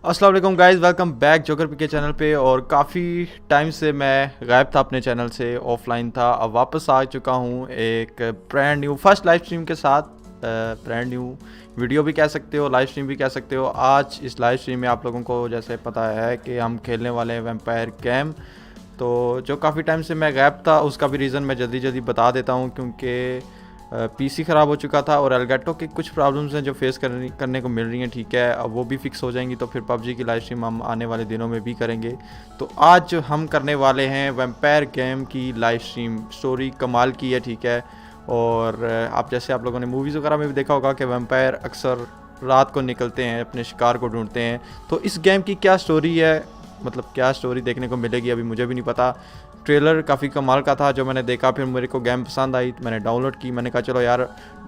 अस्सलाम वालेकुम guys, welcome back joker P के चैनल पे। और काफ़ी टाइम से मैं गायब था अपने चैनल से, ऑफलाइन था। अब वापस आ चुका हूँ एक brand new first live stream के साथ। ब्रांड न्यू वीडियो भी कह सकते हो, लाइव स्ट्रीम भी कह सकते हो। आज इस लाइव स्ट्रीम में आप लोगों को जैसे पता है कि हम खेलने वाले हैं वैम्पायर गेम। तो जो काफ़ी टाइम से मैं गायब था उसका भी रीज़न मैं जल्दी जल्दी बता देता हूँ, क्योंकि पीसी ख़राब हो चुका था और एलगैटो की कुछ प्रॉब्लम्स हैं जो फेस करने को मिल रही हैं। ठीक है, अब वो भी फिक्स हो जाएंगी तो फिर पबजी की लाइव स्ट्रीम हम आने वाले दिनों में भी करेंगे। तो आज हम करने वाले हैं वैम्पायर गेम की लाइव स्ट्रीम। स्टोरी कमाल की है, ठीक है। और आप जैसे आप लोगों ने मूवीज़ वगैरह में भी देखा होगा कि वैम्पायर अक्सर रात को निकलते हैं, अपने शिकार को ढूंढते हैं। तो इस गेम की क्या स्टोरी है, मतलब क्या स्टोरी देखने को मिलेगी, अभी मुझे भी नहीं पता। ट्रेलर काफ़ी कमाल का था जो मैंने देखा, फिर मेरे को गेम पसंद आई तो मैंने डाउनलोड की। मैंने कहा चलो यार,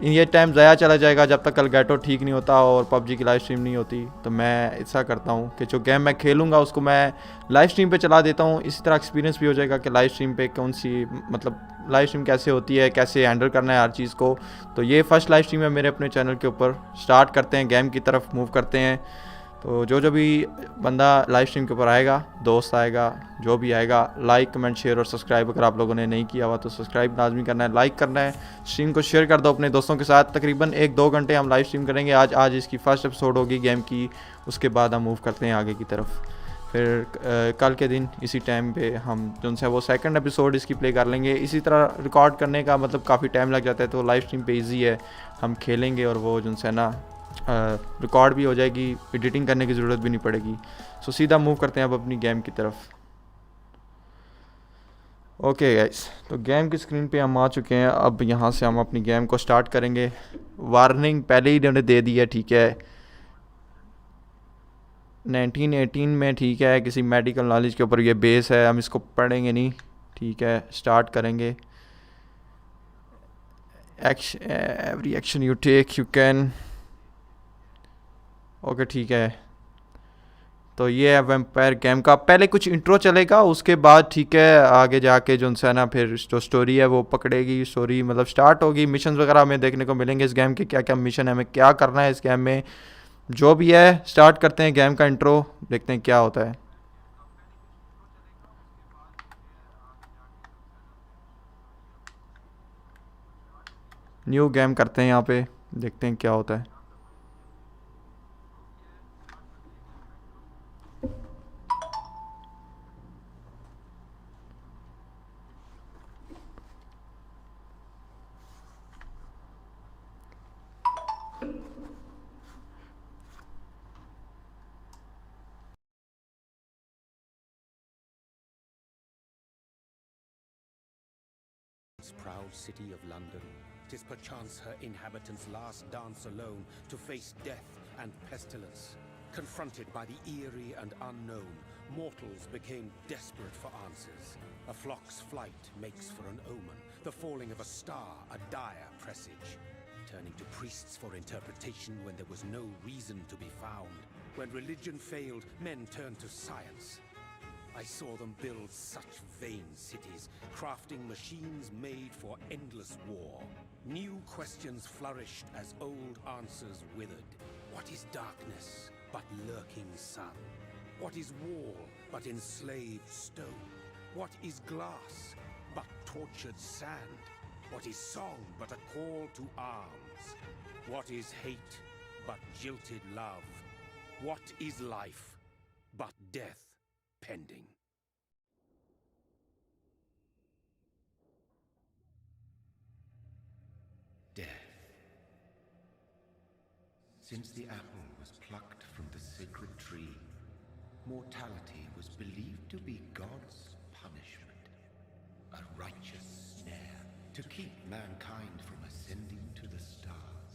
ये टाइम ज़ाया चला जाएगा जब तक एलगैटो ठीक नहीं होता और पबजी की लाइव स्ट्रीम नहीं होती। तो मैं ऐसा करता हूँ कि जो गेम मैं खेलूँगा उसको मैं लाइव स्ट्रीम पे चला देता हूँ। इसी तरह एक्सपीरियंस भी हो जाएगा कि लाइव स्ट्रीम पे कौन सी, मतलब लाइव स्ट्रीम कैसे होती है, कैसे हैंडल करना है हर चीज़ को। तो ये फर्स्ट लाइव स्ट्रीम है मेरे अपने चैनल के ऊपर। स्टार्ट करते हैं, गेम की तरफ मूव करते हैं। तो जो भी बंदा लाइव स्ट्रीम के ऊपर आएगा, दोस्त आएगा, जो भी आएगा, लाइक कमेंट शेयर और सब्सक्राइब अगर आप लोगों ने नहीं किया हुआ तो सब्सक्राइब लाजमी करना है, लाइक करना है, स्ट्रीम को शेयर कर दो अपने दोस्तों के साथ। तकरीबन 1-2 घंटे हम लाइव स्ट्रीम करेंगे। आज इसकी फर्स्ट एपिसोड होगी गेम की, उसके बाद हम मूव करते हैं आगे की तरफ। फिर कल के दिन इसी टाइम पे हम जो है वो सेकंड एपिसोड इसकी प्ले कर लेंगे। इसी तरह रिकॉर्ड करने का मतलब काफ़ी टाइम लग जाता है, तो लाइव स्ट्रीम पे इजी है, हम खेलेंगे और वो जो है ना रिकॉर्ड भी हो जाएगी, एडिटिंग करने की ज़रूरत भी नहीं पड़ेगी। सो सीधा मूव करते हैं अब अपनी गेम की तरफ। ओके गाइस, तो गेम की स्क्रीन पे हम आ चुके हैं। अब यहाँ से हम अपनी गेम को स्टार्ट करेंगे। वार्निंग पहले ही इन्होंने दे दी है, ठीक है। 1918 में, ठीक है, किसी मेडिकल नॉलेज के ऊपर ये बेस है, हम इसको पढ़ेंगे नहीं। ठीक है, स्टार्ट करेंगे। Action, every action you take you can. Okay ठीक है। तो ये है वैम्पायर गेम का। पहले कुछ इंट्रो चलेगा, उसके बाद ठीक है आगे जाके जो है ना फिर जो स्टोरी है वो पकड़ेगी। स्टोरी मतलब स्टार्ट होगी, मिशन वगैरह हमें देखने को मिलेंगे इस गेम के, क्या क्या मिशन है, हमें क्या करना है इस गेम में। जो भी है स्टार्ट करते हैं गेम का इंट्रो, देखते हैं क्या होता है। न्यू गेम करते हैं यहाँ पे, देखते हैं क्या होता है। Proud city of London, 'tis perchance her inhabitants' last dance alone to face death and pestilence. Confronted by the eerie and unknown, mortals became desperate for answers. A flock's flight makes for an omen, the falling of a star a dire presage. Turning to priests for interpretation when there was no reason to be found. When religion failed, men turned to science. I saw them build such vain cities, crafting machines made for endless war. New questions flourished as old answers withered. What is darkness but lurking sun? What is wall but enslaved stone? What is glass but tortured sand? What is song but a call to arms? What is hate but jilted love? What is life but death pending? Death. Since the apple was plucked from the sacred tree, mortality was believed to be God's punishment, a righteous snare to keep mankind from ascending to the stars.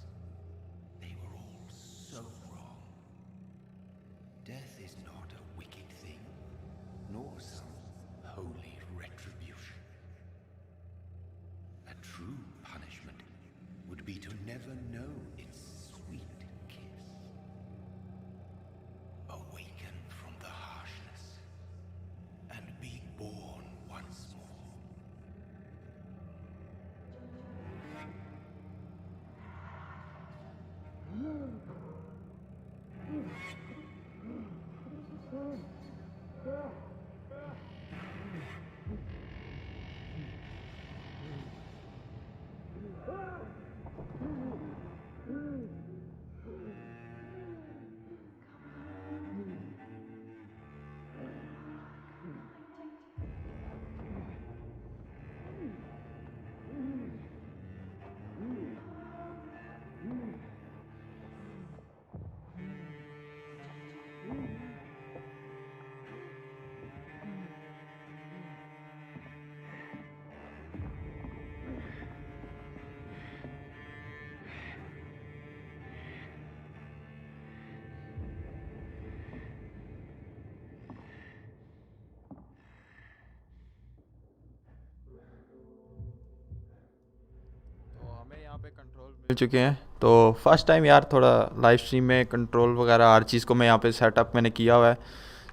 They were all so wrong. Death is not a wicked thing, nor some holy retribution. A true punishment would be to never know its sweet kiss. Awaken from the harshness and be born once more. पे control मिल चुके हैं। तो first time यार थोड़ा live stream में control वगैरह हर चीज़ को मैं यहाँ पे सेटअप मैंने किया हुआ है।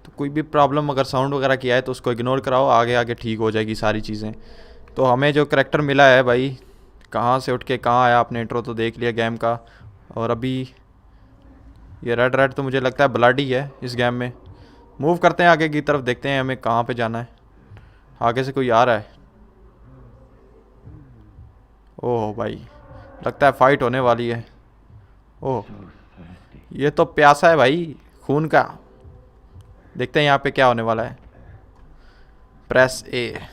तो कोई भी प्रॉब्लम अगर साउंड वगैरह किया है तो उसको इग्नोर कराओ, आगे आगे ठीक हो जाएगी सारी चीज़ें। तो हमें जो करैक्टर मिला है भाई, कहाँ से उठ के कहाँ आया, आपने इंट्रो तो देख लिया गेम का। और अभी ये रेड रेड तो मुझे लगता है ब्लड ही है इस गेम में। मूव करते हैं आगे की तरफ, देखते हैं हमें कहाँ पे जाना है। आगे से कोई आ रहा है। ओह भाई, लगता है फाइट होने वाली है। ओह, ये तो प्यासा है भाई खून का। देखते हैं यहाँ पे क्या होने वाला है। प्रेस ए।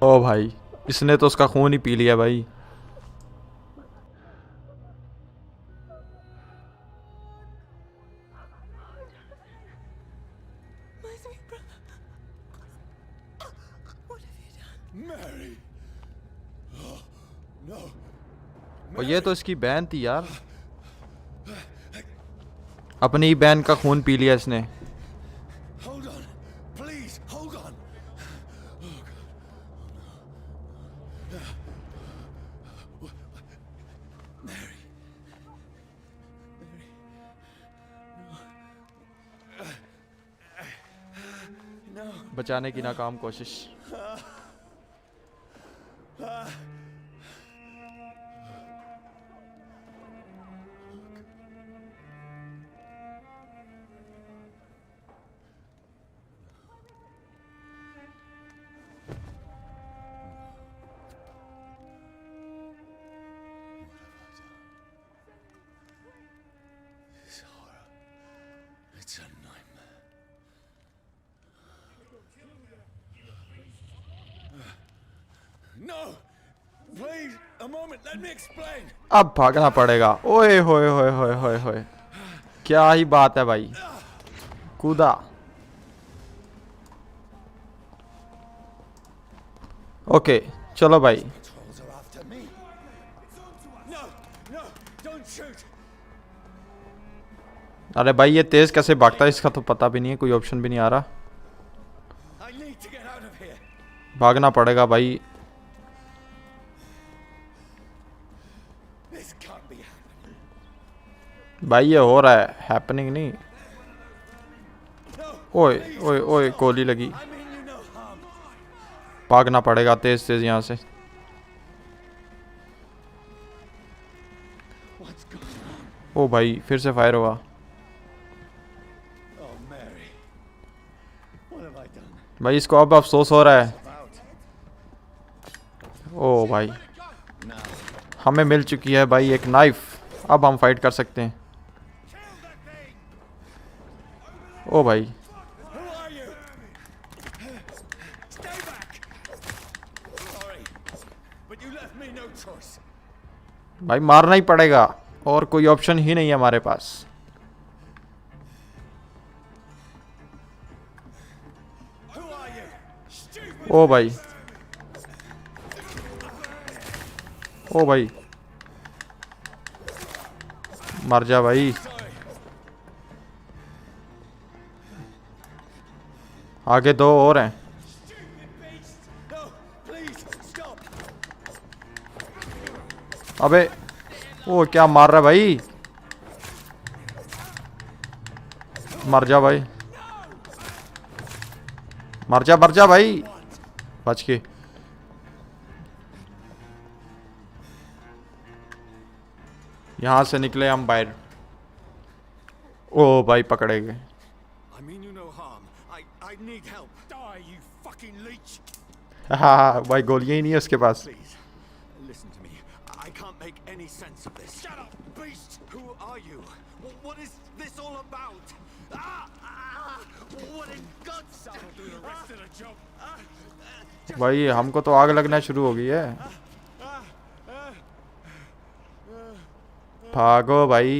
ओ भाई, इसने तो उसका खून ही पी लिया भाई। My sweet brother. What have you done? Mary! Oh, no. और ये तो इसकी बहन थी यार, अपनी ही बहन का खून पी लिया इसने। Hold on. Please, hold on. Mary. No. बचाने की नाकाम कोशिश। This horror. It's a nightmare. No! Please, a moment, let me explain. अब भागना पड़ेगा। ओए होए होए होए होए होए, क्या ही बात है भाई, कूदा। ओके चलो भाई। Trolls are after me. No, no, don't shoot. अरे भाई ये तेज कैसे भागता है इसका तो पता भी नहीं है, कोई ऑप्शन भी नहीं आ रहा। I need to get out of here. भागना पड़ेगा भाई। This can't be happening. भाई ये हो रहा है, हैपनिंग नहीं। No, ओए ओए ओए, गोली लगी। I mean you no harm. भागना पड़ेगा तेज तेज यहाँ से। What's going on? ओ भाई फिर से फायर हुआ। Oh, Mary. What have I done? भाई इसको अब अफसोस हो रहा है। About. ओ भाई, Now, हमें मिल चुकी है भाई एक नाइफ, अब हम फाइट कर सकते हैं। ओ भाई, who are you? Stay back. Sorry, but you left me no choice. भाई मारना ही पड़ेगा, और कोई ऑप्शन ही नहीं है हमारे पास। Who are you? Stupid. ओ भाई, ओ भाई, मर जा भाई। Sorry. आगे दो और हैं। Stupid beast. No, please stop. अबे ओ क्या मार रहा है भाई, मर जा भाई, मर जा भाई, बच के। यहाँ से निकले हम बाहर। ओ भाई पकड़े गए। I mean you no harm. I need help. Die, you fucking leech. हाँ भाई, गोलियां ही नहीं है उसके पास। Please, listen to me. I can't make any sense of this. Shut up. Be priest! Who are you? What is this all about? What in God's name? Do the rest of the job. भाई हमको तो आग लगना शुरू हो गई है। भागो भाई।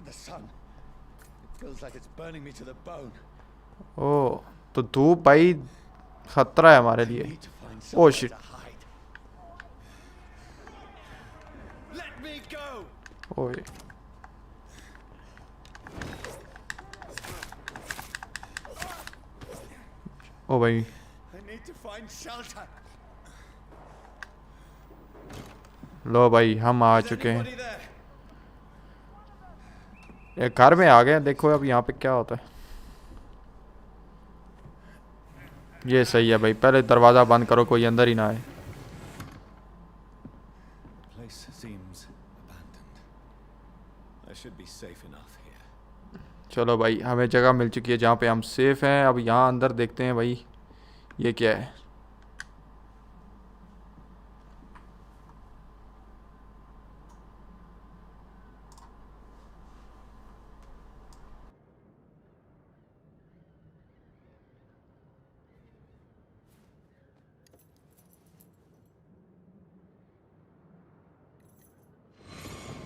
The sun. It feels like it's burning me to the bone. ओ तो धूप भाई खतरा है हमारे लिए। Need to find Oh somewhere shit। to hide. Let me go. ओए ओ भाई I need to find shelter. लो भाई हम आ Is चुके हैं। anybody there? एक घर में आ गए। देखो अब यहाँ पे क्या होता है। ये सही है भाई, पहले दरवाज़ा बंद करो, कोई अंदर ही ना आए। Place seems abandoned. I should be safe enough here. चलो भाई हमें जगह मिल चुकी है जहाँ पे हम सेफ हैं। अब यहाँ अंदर देखते हैं भाई ये क्या है।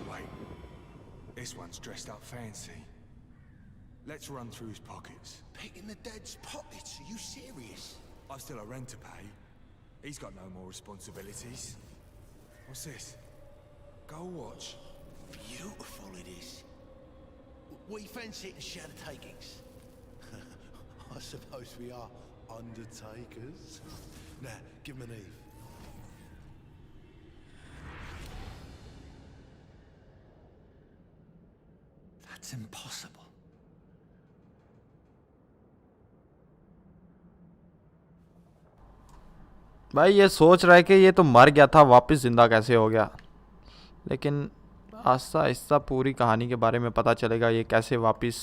Wait, this one's dressed up fancy. Let's run through his pockets. Picking the dead's pockets? Are you serious? I've still a rent to pay. He's got no more responsibilities. What's this? Gold watch. Beautiful it is. We fancy it and share the takings. I suppose we are undertakers. Now, give him an Eve. That's impossible. भाई ये सोच रहा है कि ये तो मर गया था, वापस ज़िंदा कैसे हो गया। लेकिन आहिस्ता आहिस्ता पूरी कहानी के बारे में पता चलेगा ये कैसे वापस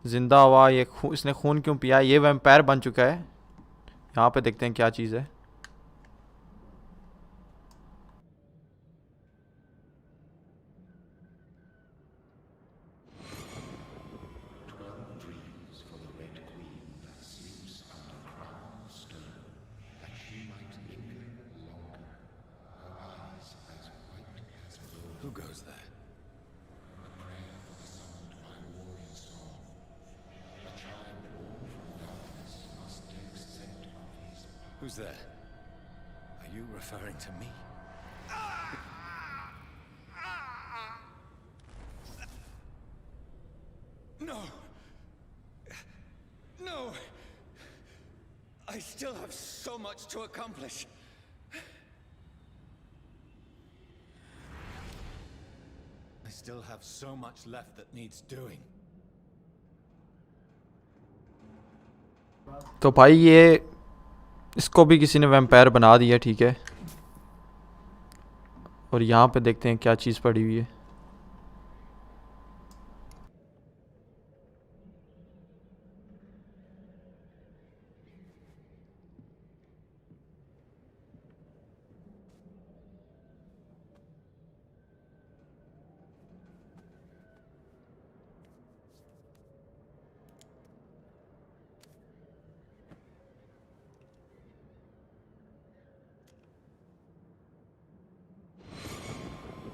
ज़िंदा हुआ। ये इसने खून क्यों पिया। ये वैम्पायर बन चुका है। यहाँ पे देखते हैं क्या चीज़ है। Who goes there? Who's there? Are you referring to me? No! No! I still have so much to accomplish. I still have so much left that needs doing. तो भाई ये इसको भी किसी ने वैम्पायर बना दिया, ठीक है। और यहाँ पे देखते हैं क्या चीज़ पड़ी हुई है।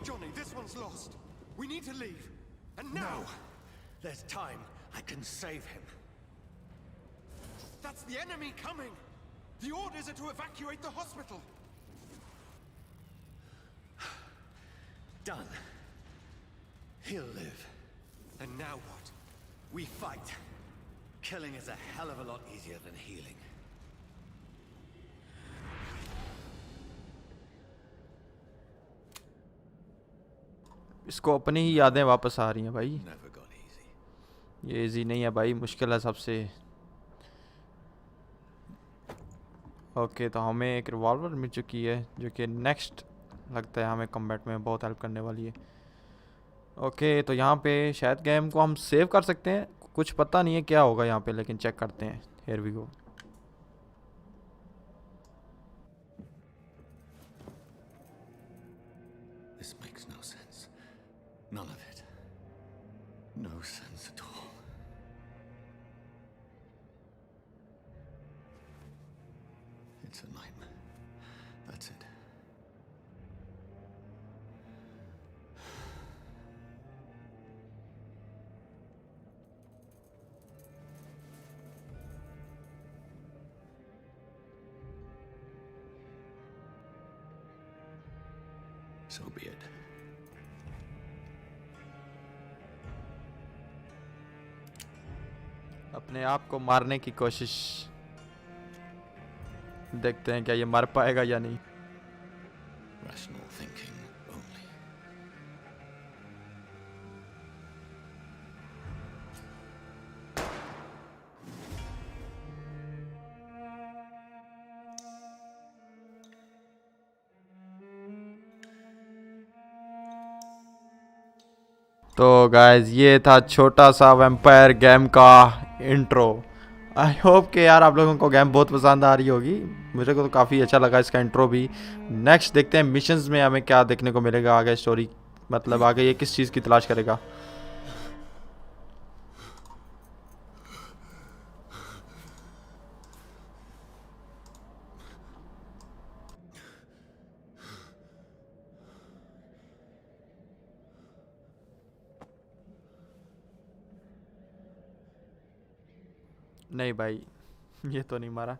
Johnny, this one's lost. We need to leave. And now! No. There's time. I can save him. That's the enemy coming! The orders are to evacuate the hospital! Done. He'll live. And now what? We fight. Killing is a hell of a lot easier than healing. इसको अपनी ही यादें वापस आ रही हैं भाई। Never got easy. ये easy नहीं है भाई, मुश्किल है सबसे। ओके तो हमें एक रिवॉल्वर मिल चुकी है जो कि नेक्स्ट लगता है हमें कम्बैट में बहुत हेल्प करने वाली है। ओके तो यहाँ पे शायद गेम को हम सेव कर सकते हैं। कुछ पता नहीं है क्या होगा यहाँ पे, लेकिन चेक करते हैं। Here we go. This makes no sense. None of it. No sense at all. It's a nightmare. That's it. So be it. अपने आप को मारने की कोशिश। देखते हैं क्या ये मर पाएगा या नहीं। Rational thinking only. तो गाइज ये था छोटा सा वैम्पायर गेम का इंट्रो। आई होप कि यार आप लोगों को गेम बहुत पसंद आ रही होगी। मुझे को तो काफ़ी अच्छा लगा इसका इंट्रो भी। नेक्स्ट देखते हैं मिशंस में हमें क्या देखने को मिलेगा आगे स्टोरी, मतलब आगे ये किस चीज़ की तलाश करेगा। नहीं भाई, ये तो नहीं मारा।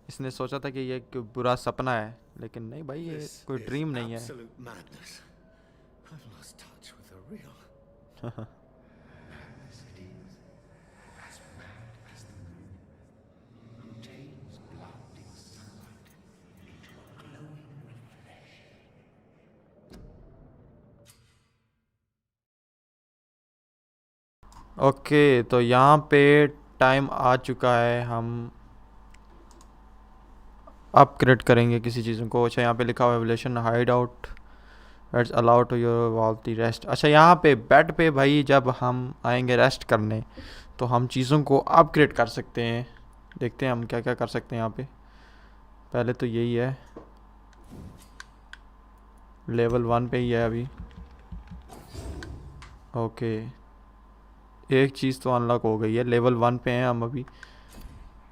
इसने सोचा था कि ये कोई बुरा सपना है, लेकिन नहीं भाई, ये This कोई is ड्रीम नहीं है। absolute madness. I've lost touch with the real. As it is, as mad as the moon, who tames blinding sunlight into a glowing reflection. Okay, तो यहाँ पे टाइम आ चुका है, हम अपग्रेड करेंगे किसी चीज़ों को। अच्छा यहाँ पे लिखा हुआ है evolution hide out it's allow to your वॉल्टी रेस्ट। अच्छा यहाँ पे बेड पे भाई जब हम आएंगे रेस्ट करने तो हम चीज़ों को अपग्रेड कर सकते हैं। देखते हैं हम क्या क्या कर सकते हैं यहाँ पे। पहले तो यही है, लेवल 1 पे ही है अभी। ओके, एक चीज़ तो अनलॉक हो गई है, लेवल 1 पे हैं हम अभी।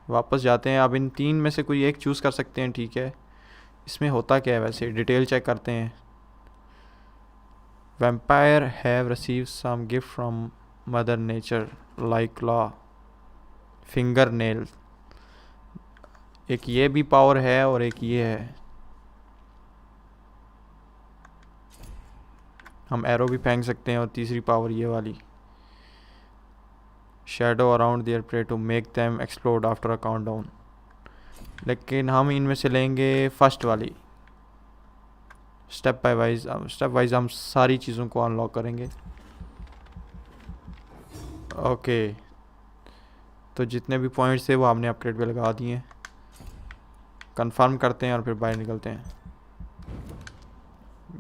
वापस जाते हैं, अब इन 3 में से कोई एक चूज़ कर सकते हैं, ठीक है। इसमें होता क्या है वैसे, डिटेल चेक करते हैं। Vampire have receive some gift from mother nature like law finger nail. एक ये भी पावर है और एक ये है। हम एरो भी फेंक सकते हैं और तीसरी पावर ये वाली, shadow around their prey to make them explode after a countdown. लेकिन हम इनमें से लेंगे फर्स्ट वाली। स्टेप वाइज हम सारी चीज़ों को अनलॉक करेंगे। ओके, तो जितने भी पॉइंट्स थे वो हमने अपग्रेड पे लगा दिए। कंफर्म करते हैं और फिर बाहर निकलते हैं।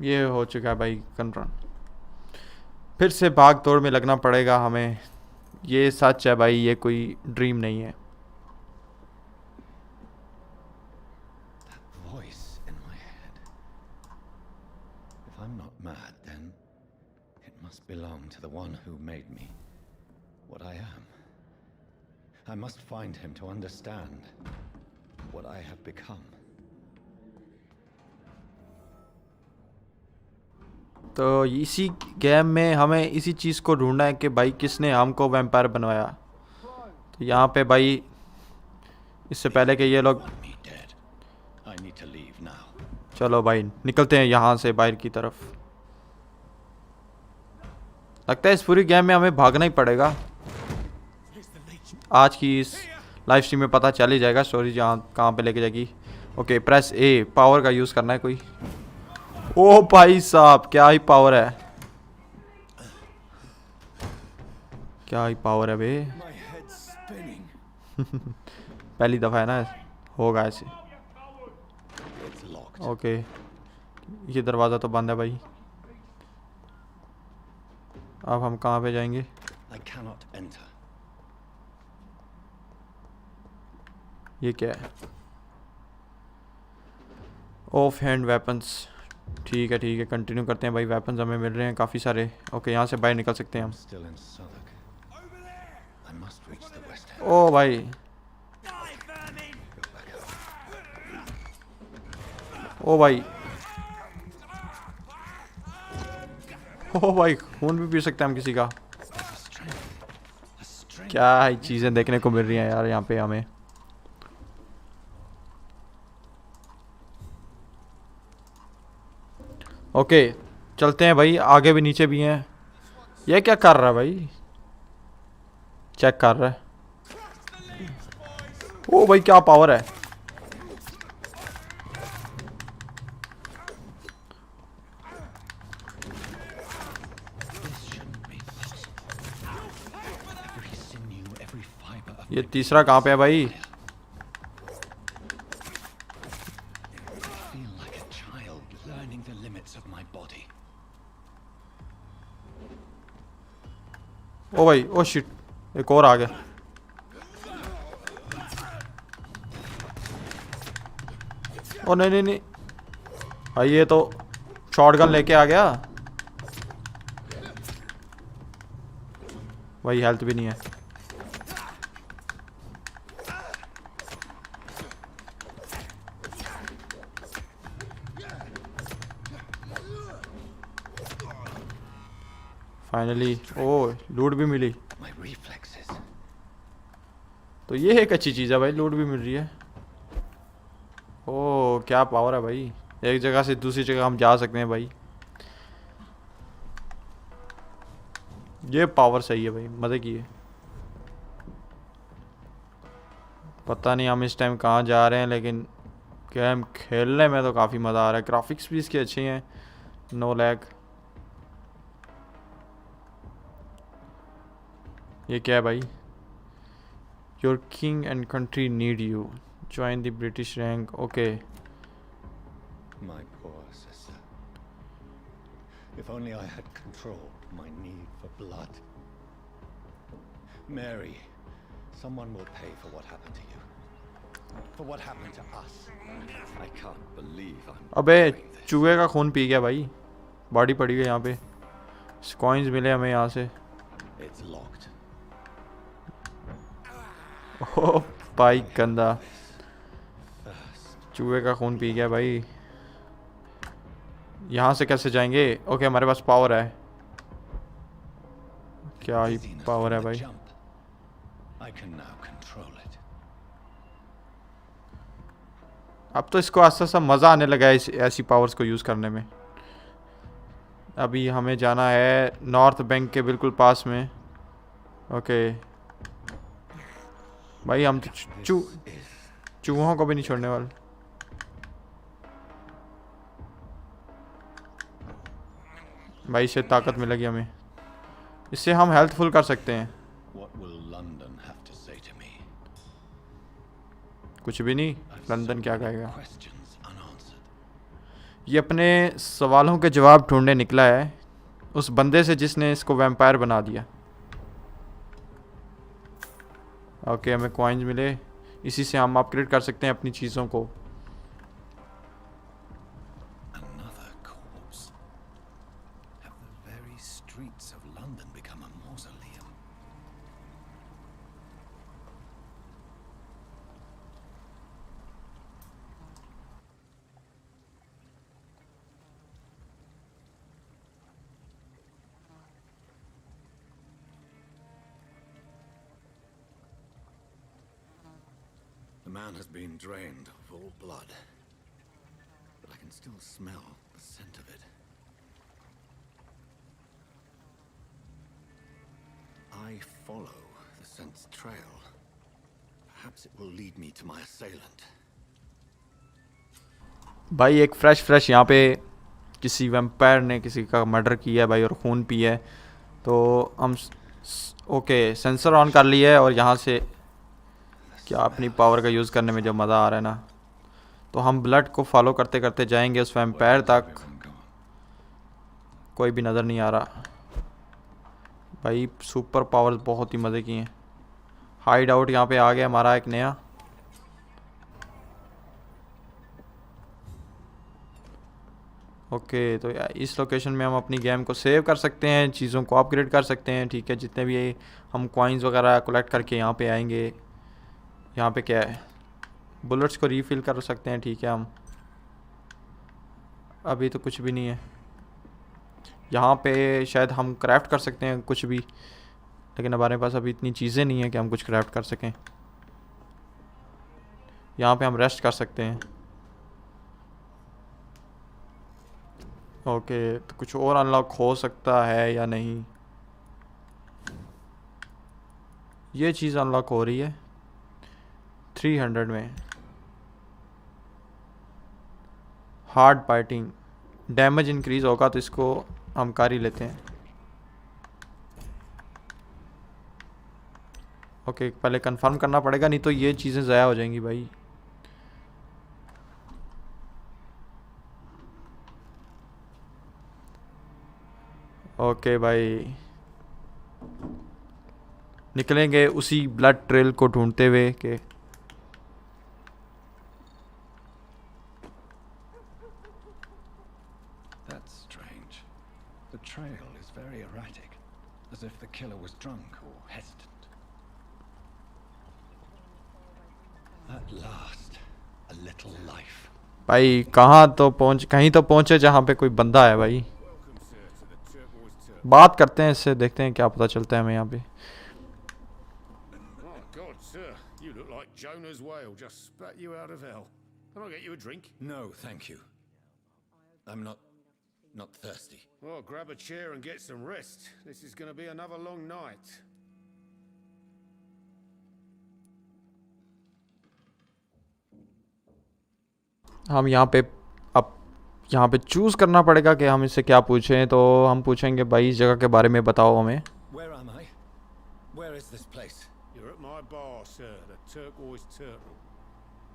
ये हो चुका है भाई कंफर्म। फिर से भाग दौड़ में लगना पड़ेगा हमें। ये सच है भाई, ये कोई ड्रीम नहीं है। That voice in my head. If I'm not mad, then it must belong to the one who made me what I am. I must find him to understand what I have become. तो इसी game में हमें इसी चीज़ को ढूंढना है कि भाई किसने हमको वैम्पायर बनवाया। तो यहाँ पे भाई इससे पहले कि ये लोग, Want me dead. I need to leave now. चलो भाई निकलते हैं यहाँ से बाहर की तरफ। लगता है इस पूरी गेम में हमें भागना ही पड़ेगा। आज की इस लाइव स्ट्रीम में पता चल ही जाएगा स्टोरी जहाँ कहाँ पे लेके जाएगी। ओके, प्रेस ए, पावर का यूज़ करना है कोई। ओ भाई साहब, क्या ही पावर है, क्या ही पावर है बे। My head's spinning. पहली दफ़ा है ना होगा ऐसे। It's locked. ओके, ये दरवाज़ा तो बंद है भाई। अब हम कहाँ पे जाएंगे? I cannot enter. ये क्या है? ऑफ हैंड वेपन्स ठीक है, कंटिन्यू करते हैं भाई। वेपन्स हमें मिल रहे हैं काफ़ी सारे। ओके, यहाँ से बाहर निकल सकते हैं हम। Still in Southwark. I must reach the west end. ओ भाई, ओ भाई, ओ भाई, खून भी पी सकते हैं हम किसी का। क्या ही चीज़ें देखने को मिल रही हैं यार यहाँ पे हमें। ओके, चलते हैं भाई, आगे भी नीचे भी हैं। ये क्या कर रहा है भाई? चेक कर रहा है। ओ भाई, क्या पावर है। This shouldn't be possible. Every sinew, every fiber of ये my तीसरा कहाँ पे है भाई? feel like a child learning the limits of my body. ओ भाई, ओ शिट, एक और आ गया। ओ नहीं नहीं नहीं भाई, ये तो शॉटगन लेके आ गया भाई। हेल्थ भी नहीं है। फाइनली, ओ लूट भी मिली। My reflexes. तो ये एक अच्छी चीज़ है भाई, लूट भी मिल रही है। ओ क्या पावर है भाई, एक जगह से दूसरी जगह हम जा सकते हैं भाई। ये पावर सही है भाई, मज़े की है। पता नहीं हम इस टाइम कहाँ जा रहे हैं, लेकिन गेम खेलने में तो काफ़ी मज़ा आ रहा है। ग्राफिक्स भी इसके अच्छे हैं, नो लैग। ये क्या है भाई? Your king and country need you, join the British rank. Okay, My poor sister. If only I had controlled my need for blood. Mary, someone will pay for what happened to you. For what happened to us. I can't believe I'm अबे doing this. चूहे का खून P गया भाई, body पड़ी हुई है यहाँ पे। कॉइन्स मिले हमें यहाँ से। It's locked. ओह भाई गंदा, First, चूहे का खून पी गया भाई। यहाँ से कैसे जाएंगे? ओके, हमारे पास पावर है। क्या ही dizziness पावर from है the भाई। jump. I can now control it. अब तो इसको आस्ता आस्ता मज़ा आने लगा है ऐसी पावर्स को यूज़ करने में। अभी हमें जाना है नॉर्थ बैंक के बिल्कुल पास में। ओके भाई, हम तो चूहों को भी नहीं छोड़ने वाले। भाई इससे ताकत मिलेगी हमें, इससे हम हेल्थ फुल कर सकते हैं। What will London have to say to me? कुछ भी नहीं, I've लंदन so क्या many कहेगा। questions unanswered. ये अपने सवालों के जवाब ढूंढने निकला है उस बंदे से जिसने इसको वैम्पायर बना दिया। ओके, हमें कॉइन्स मिले, इसी से हम अपग्रेड कर सकते हैं अपनी चीज़ों को। Another corpse. Have the very streets of London become a mausoleum? The man has been drained of all blood, but I can still smell the scent of it. I follow the scent's trail. Perhaps it will lead me to my assailant. भाई एक fresh यहाँ पे किसी vampire ने किसी का murder किया है भाई और खून पिया है। तो हम ओके सेंसर ऑन कर लिया है और यहाँ से क्या अपनी पावर का यूज़ करने में जो मज़ा आ रहा है ना, तो हम ब्लड को फॉलो करते करते जाएंगे उस वैम्पायर तक। Everyone gone. कोई भी नज़र नहीं आ रहा भाई। सुपर पावर्स बहुत ही मज़े की हैं। हाइड आउट यहाँ पे आ गया हमारा एक नया। ओके तो इस लोकेशन में हम अपनी गेम को सेव कर सकते हैं, चीज़ों को अपग्रेड कर सकते हैं, ठीक है। जितने भी हम कॉइन्स वगैरह कलेक्ट करके यहाँ पे आएंगे, यहाँ पे क्या है, बुलेट्स को रीफिल कर सकते हैं, ठीक है। हम अभी तो कुछ भी नहीं है यहाँ पे, शायद हम क्राफ्ट कर सकते हैं कुछ भी, लेकिन हमारे पास अभी इतनी चीज़ें नहीं है कि हम कुछ क्राफ्ट कर सकें। यहाँ पे हम रेस्ट कर सकते हैं। ओके तो कुछ और अनलॉक हो सकता है या नहीं, ये चीज़ अनलॉक हो रही है 300 में। हार्ड फाइटिंग, डैमेज इंक्रीज होगा, तो इसको हम कर ही लेते हैं। ओके पहले कंफर्म करना पड़ेगा, नहीं तो ये चीज़ें ज़ाया हो जाएंगी भाई। ओके भाई, निकलेंगे उसी ब्लड ट्रेल को ढूंढते हुए के। That's strange. The trail is very erratic, as if the killer was drunk or hesitant. At last, a little life. भाई कहीं तो पहुंचे जहाँ पे कोई बंदा है भाई। Welcome, sir, to the Turquoise Turtle. बात करते हैं इससे, देखते हैं क्या पता चलता है हमें यहाँ पे। My God, sir, you look like Jonah's whale just spat you out of hell. Can I get you a drink? No, thank you. I'm not thirsty. Well, grab a chair and get some rest. This is going to be another long night. हम यहाँ पे अब यहाँ पे choose करना पड़ेगा कि हम इससे क्या पूछें। तो हम पूछेंगे भाई इस जगह के बारे में बताओ हमें। Where am I? Where is this place? You're at my bar, sir, the Turquoise Turtle.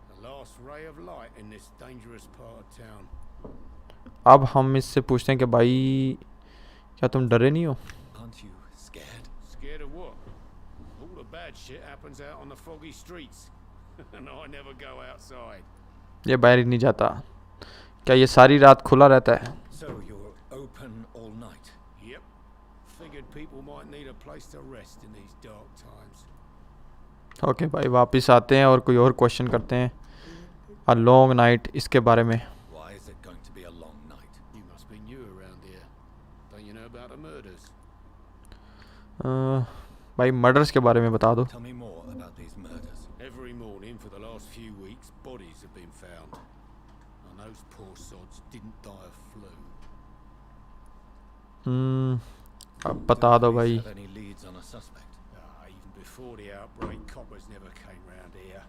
The last ray of light in this dangerous part of town. अब हम इससे पूछते हैं कि भाई क्या तुम डरे नहीं हो? Aren't you scared? Scared of what? All the bad shit happens out on the foggy streets. And I never go outside. ये बाहर ही नहीं जाता। क्या ये सारी रात खुला रहता है? So you're open all night? Yep. Figured people might need a place to rest in these dark times. Okay भाई वापस आते हैं और कोई और क्वेश्चन करते हैं। अ लॉन्ग नाइट, इसके बारे में। Why is it going to be a long night? You must be new around here. Don't you know about the murders? भाई मर्डर्स के बारे में बता दो। Tell me more about these murders. Every morning for the last few weeks, bodies have been found. And those poor sods didn't die of flu. अब बता दो भाई। Have any leads on a suspect? Even before the outbreak, coppers never came round here.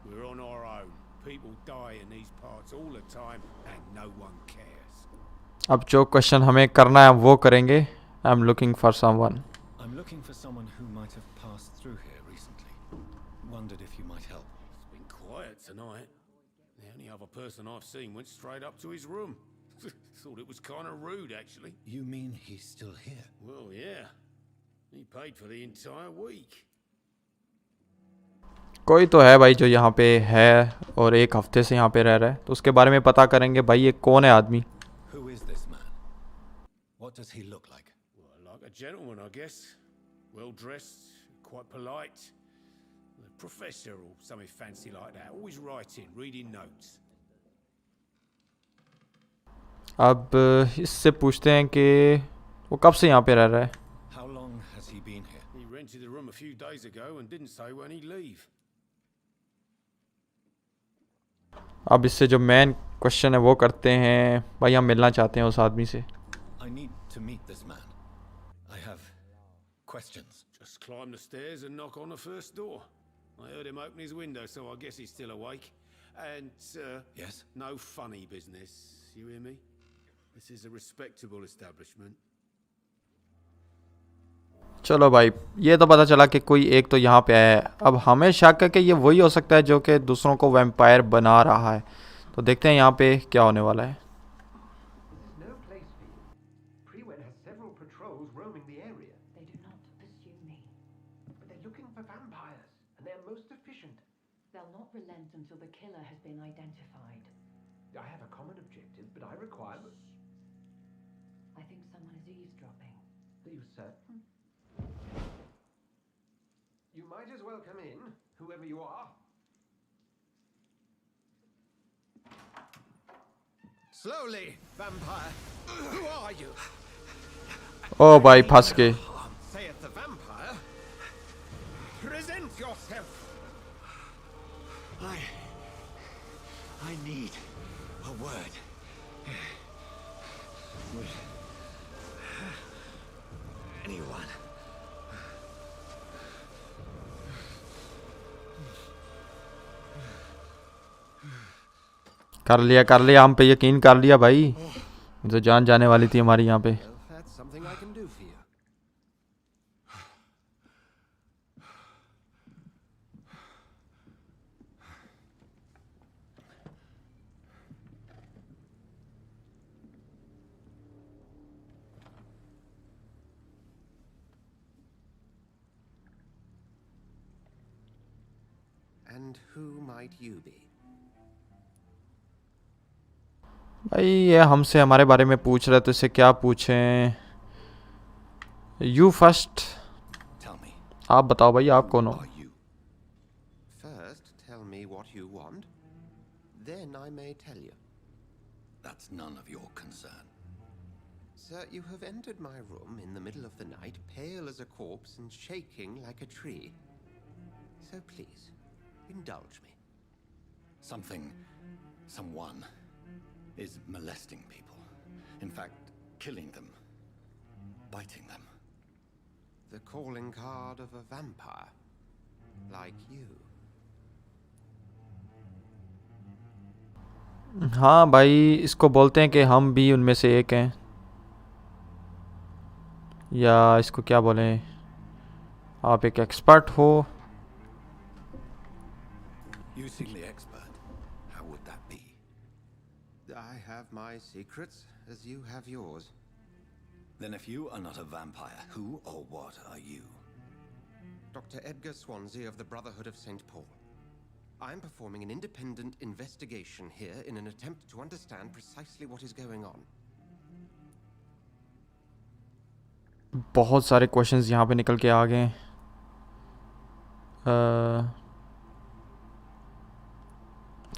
We're on our own. People die in these parts all the time, and no one cares. अब जो question हमें करना है हम वो करेंगे। I am looking for someone. I'm looking for someone who might have passed through here recently. Wondered if you might help. It's been quiet tonight. The only other person I've seen went straight up to his room. Thought it was kind of rude, actually. You mean he's still here? Well, yeah. He paid for the entire week. कोई तो है भाई जो यहाँ पे है और एक हफ्ते से यहाँ पे रह रहा है, तो उसके बारे में पता करेंगे भाई ये कौन है आदमी। Who is this man? What does he look like? Well, like a gentleman, I guess. Well dressed, quite polite. A professor or something fancy like that. Always writing, reading notes. अब इससे पूछते हैं कि वो कब से यहाँ पे रह रहा है। How long has he been here? He rented the room a few days ago and didn't say when he'd leave. अब इससे जो मेन क्वेश्चन है वो करते हैं। भाई हम मिलना चाहते हैं उस आदमी से। I need to meet this man. I have questions. Just climb the stairs and knock on the first door. I heard him open his window, so I guess he's still awake. And, Yes? no funny business. You hear me? This is a respectable establishment. चलो भाई, ये तो पता चला कि कोई एक तो यहाँ पे आया है। अब हमें शक है कि ये वही हो सकता है जो कि दूसरों को वैम्पायर बना रहा है। तो देखते हैं यहाँ पे क्या होने वाला है। This is no place for you. Prewen has several patrols roaming the area, They do not pursue me. but they're looking for vampires, and they're most efficient. They'll not relent until the killer has been identified. I have a common objective, but I require... Leave, sir. You might as well come in, whoever you are. Slowly, vampire. Who are you? ओ भाई फंस गए. Saith the vampire. Present yourself. I need a word. Would anyone? कर लिया हम पे यकीन कर लिया भाई. ये तो जान जाने वाली थी हमारी यहाँ पे. Well, that's something I can do for you. And who might you be? भाई ये हमसे हमारे बारे में पूछ रहे तो इससे क्या पूछें. You first. Tell me, आप बताओ भाई आप कौन हो. are you? First, tell me what you want. Then I may tell you. That's none of your concern. Sir, you have entered my room in the middle of the night, pale as a corpse and shaking like a tree. So please, indulge me. Someone is molesting people. In fact, killing them. Biting them. The calling card of a vampire. Like you. हाँ भाई इसको बोलते हैं कि हम भी उनमें से एक हैं. या इसको क्या बोलें. आप एक एक्सपर्ट हो. You seem the expert. How would that be? I have my secrets, as you have yours. Then if you are not a vampire, who or what are you? Dr. Edgar Swansea of the Brotherhood of St. Paul. I am performing an independent investigation here in an attempt to understand precisely what is going on. बहुत सारे questions यहाँ पे निकल के आ गए.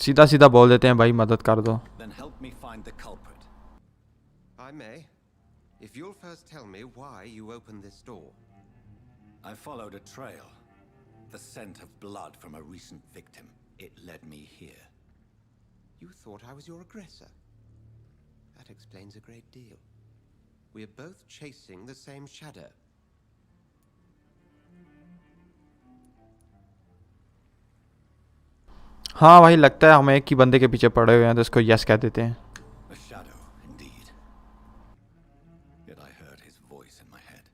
सीधा सीधा बोल देते हैं भाई मदद कर दो. Then help me find the culprit. I may, if you'll first tell me why you opened this door. I followed a trail. The scent of blood from a recent victim. It led me here. You thought I was your aggressor. That explains a great deal. We are both chasing the same shadow. हाँ भाई लगता है हम एक ही बंदे के पीछे पड़े हुए हैं तो इसको यस कह देते हैं. A shadow, indeed. Yet I heard his voice in my head.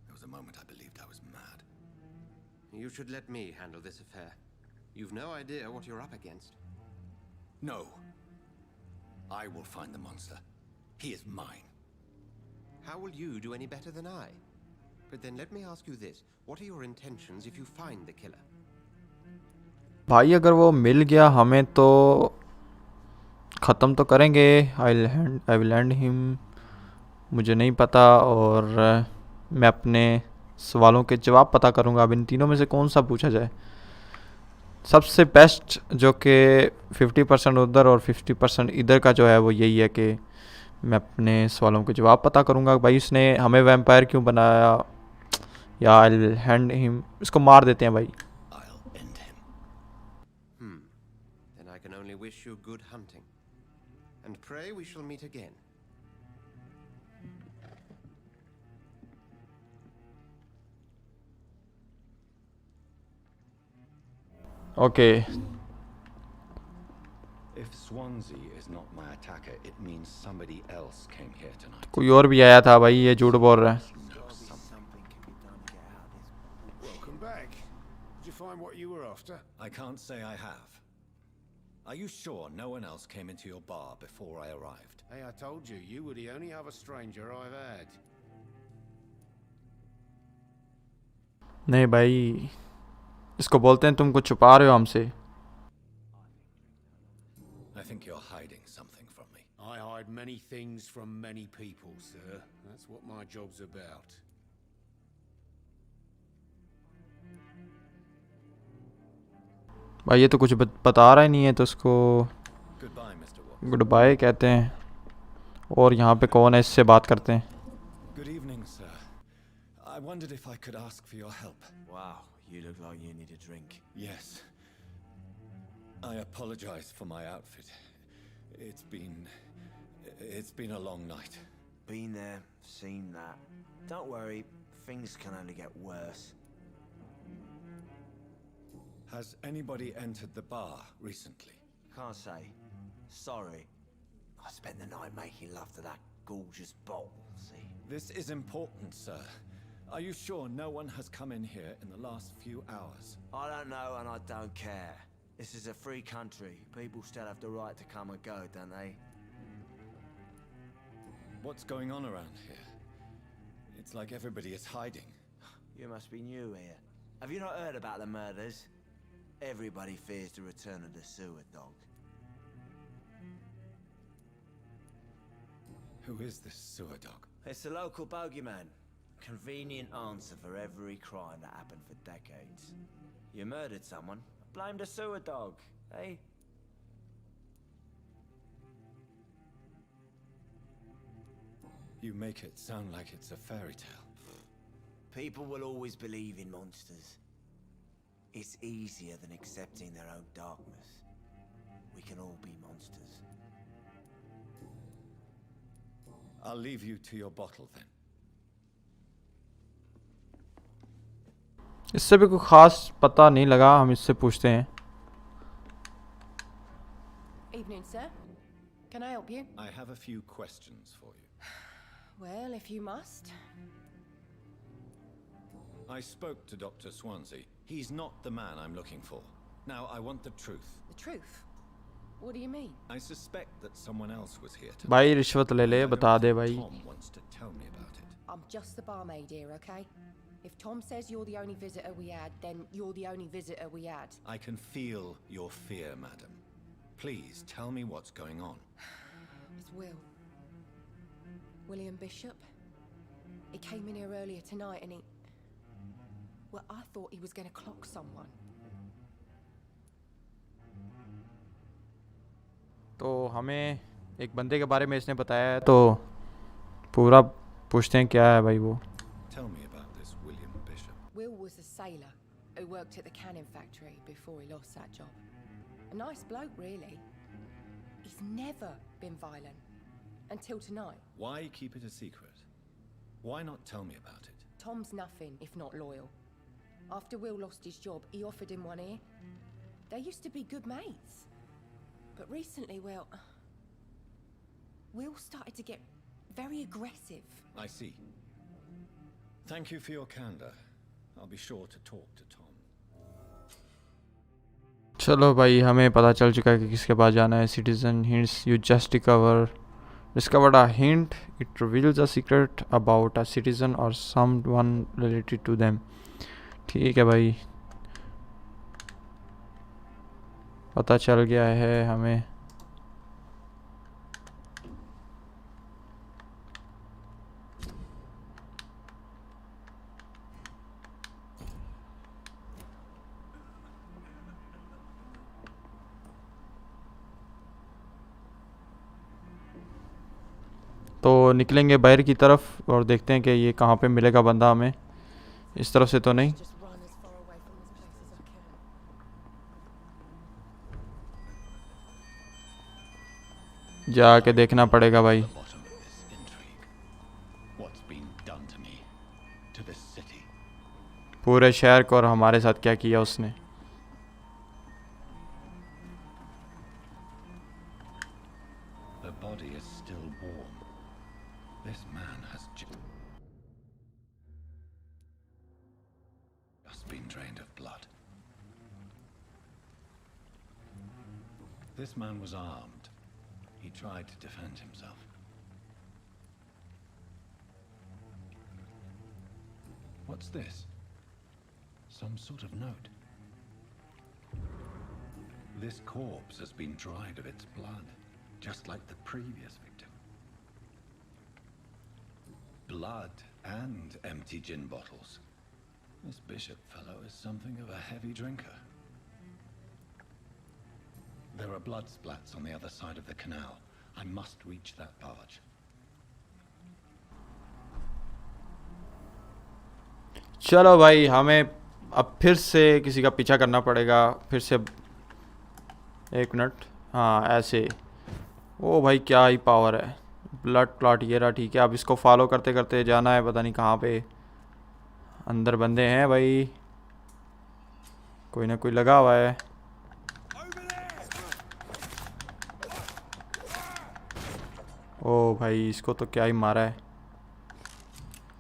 There was a moment I believed I was mad. You should let me handle this affair. You've no idea what you're up against. No. I will find the monster. He is mine. How will you do any better than I? But then let me ask you this. What are your intentions if you find the killer? भाई अगर वो मिल गया हमें तो ख़त्म तो करेंगे. I will and him. मुझे नहीं पता और मैं अपने सवालों के जवाब पता करूँगा. अब इन तीनों में से कौन सा पूछा जाए. सबसे बेस्ट जो कि 50% उधर और 50% इधर का जो है वो यही है कि मैं अपने सवालों के जवाब पता करूँगा. भाई उसने हमें वैम्पायर क्यों बनाया. या आई विल हैंड हिम. इसको मार देते हैं भाई. I'll end him. Then I can only wish you good hunting. And pray we shall meet again. Okay. If Swansea is not my attacker, it means somebody else came here tonight. कोई और भी आया था भाई. ये झूठ बोल रहा है. Welcome back. Did you find what you were after? I can't say I have. Are you sure no one else came into your bar before I arrived? Hey, I told you, you were the only other stranger I've had. नहीं भाई इसको बोलते हैं तुम कुछ छुपा रहे हो हमसे. I think you're hiding something from me. I hide many things from many people, sir. That's what my job's about. भाई ये तो कुछ बता रहा ही नहीं है, तो उसको Goodbye, Mr. Watson. Goodbye कहते हैं। और यहाँ पे कौन है, इससे बात करते हैं। Good evening, sir. I wondered if I could ask for your help. Wow, you look like you need a drink. Yes. I apologize for my outfit. It's been a long night. Been there, seen that. Don't worry, things can only get worse. Has anybody entered the bar recently? Can't say. Sorry. I spent the night making love to that gorgeous bottle, see? This is important, sir. Are you sure no one has come in here in the last few hours? I don't know and I don't care. This is a free country. People still have the right to come and go, don't they? What's going on around here? It's like everybody is hiding. You must be new here. Have you not heard about the murders? Everybody fears the return of the sewer dog. Who is this sewer dog? It's the local bogeyman. Convenient answer for every crime that happened for decades. You murdered someone, blame the sewer dog, eh? You make it sound like it's a fairy tale. People will always believe in monsters. It's easier than accepting their own darkness. We can all be monsters. I'll leave you to your bottle then. इससे भी कोई ख़ास पता नहीं लगा, हम इससे पूछते हैं। Evening, sir. Can I help you? I have a few questions for you. Well, if you must. I spoke to Dr. Swansea. He's not the man I'm looking for. Now, I want the truth. The truth? What do you mean? I suspect that someone else was here tonight. भाई रिश्वत ले ले, बता दे भाई। Tom wants to tell me about it. I'm just the barmaid here, okay? If Tom says you're the only visitor we had, then you're the only visitor we had. I can feel your fear, madam. Please tell me what's going on. It's Will. William Bishop. He came in here earlier tonight and he... Well, I thought he was going to clock someone. तो हमें एक बंदे के बारे में इसने बताया है, तो पूरा पूछते हैं क्या है भाई वो। Tell me about this William Bishop. Will was a sailor who worked at the cannon factory before he lost that job. A nice bloke, really. He's never been violent. Until tonight. Why keep it a secret? Why not tell me about it? Tom's nothing if not loyal. After Will lost his job, he offered him one ear. They used to be good mates. But recently, well... Will started to get very aggressive. I see. Thank you for your candor. I'll be sure to talk to Tom. चलो भाई, हमें पता चल चुका है कि किसके पास जाना है। Citizen hints you just discovered a hint. It reveals a secret about a citizen or someone related to them. ठीक है भाई, पता चल गया है हमें। तो निकलेंगे बाहर की तरफ और देखते हैं कि ये कहाँ पे मिलेगा बंदा हमें। इस तरफ से तो नहीं, Just run as far away from this place as I can. जाके देखना पड़ेगा भाई। The bottom of this intrigue. What's been done to me, to this city? पूरे शहर को और हमारे साथ क्या किया उसने। The body is still warm. This man has just been drained of blood. This man was armed. He tried to defend himself. What's this? Some sort of note. This corpse has been dried of its blood. just like the previous victim. Blood and empty gin bottles. This Bishop fellow is something of a heavy drinker. There are blood splats on the other side of the canal. I must reach that barge. चलो भाई, हमें अब फिर से किसी का पीछा करना पड़ेगा। फिर से 1 मिनट। हाँ ऐसे। ओ भाई क्या ही पावर है। ब्लड क्लॉट ये रहा, ठीक है। अब इसको फॉलो करते करते जाना है, पता नहीं कहाँ पे। अंदर बंदे हैं भाई, कोई ना कोई लगा हुआ है। ओ भाई इसको तो क्या ही मारा है।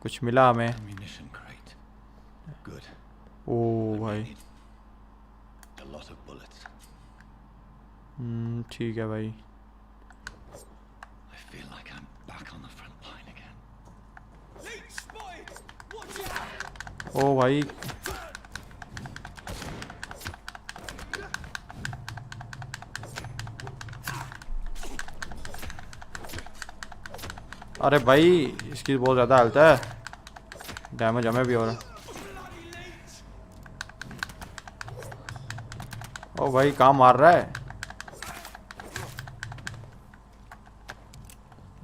कुछ मिला हमें। Ammunition crate. Good. ओ भाई A lot of bullets. ठीक है भाई। I feel like I'm back on the front line again. ओ भाई अरे भाई इसकी बहुत ज़्यादा हेल्थ है। डैमेज हमें भी हो रहा। ओ भाई कहाँ मार रहा है।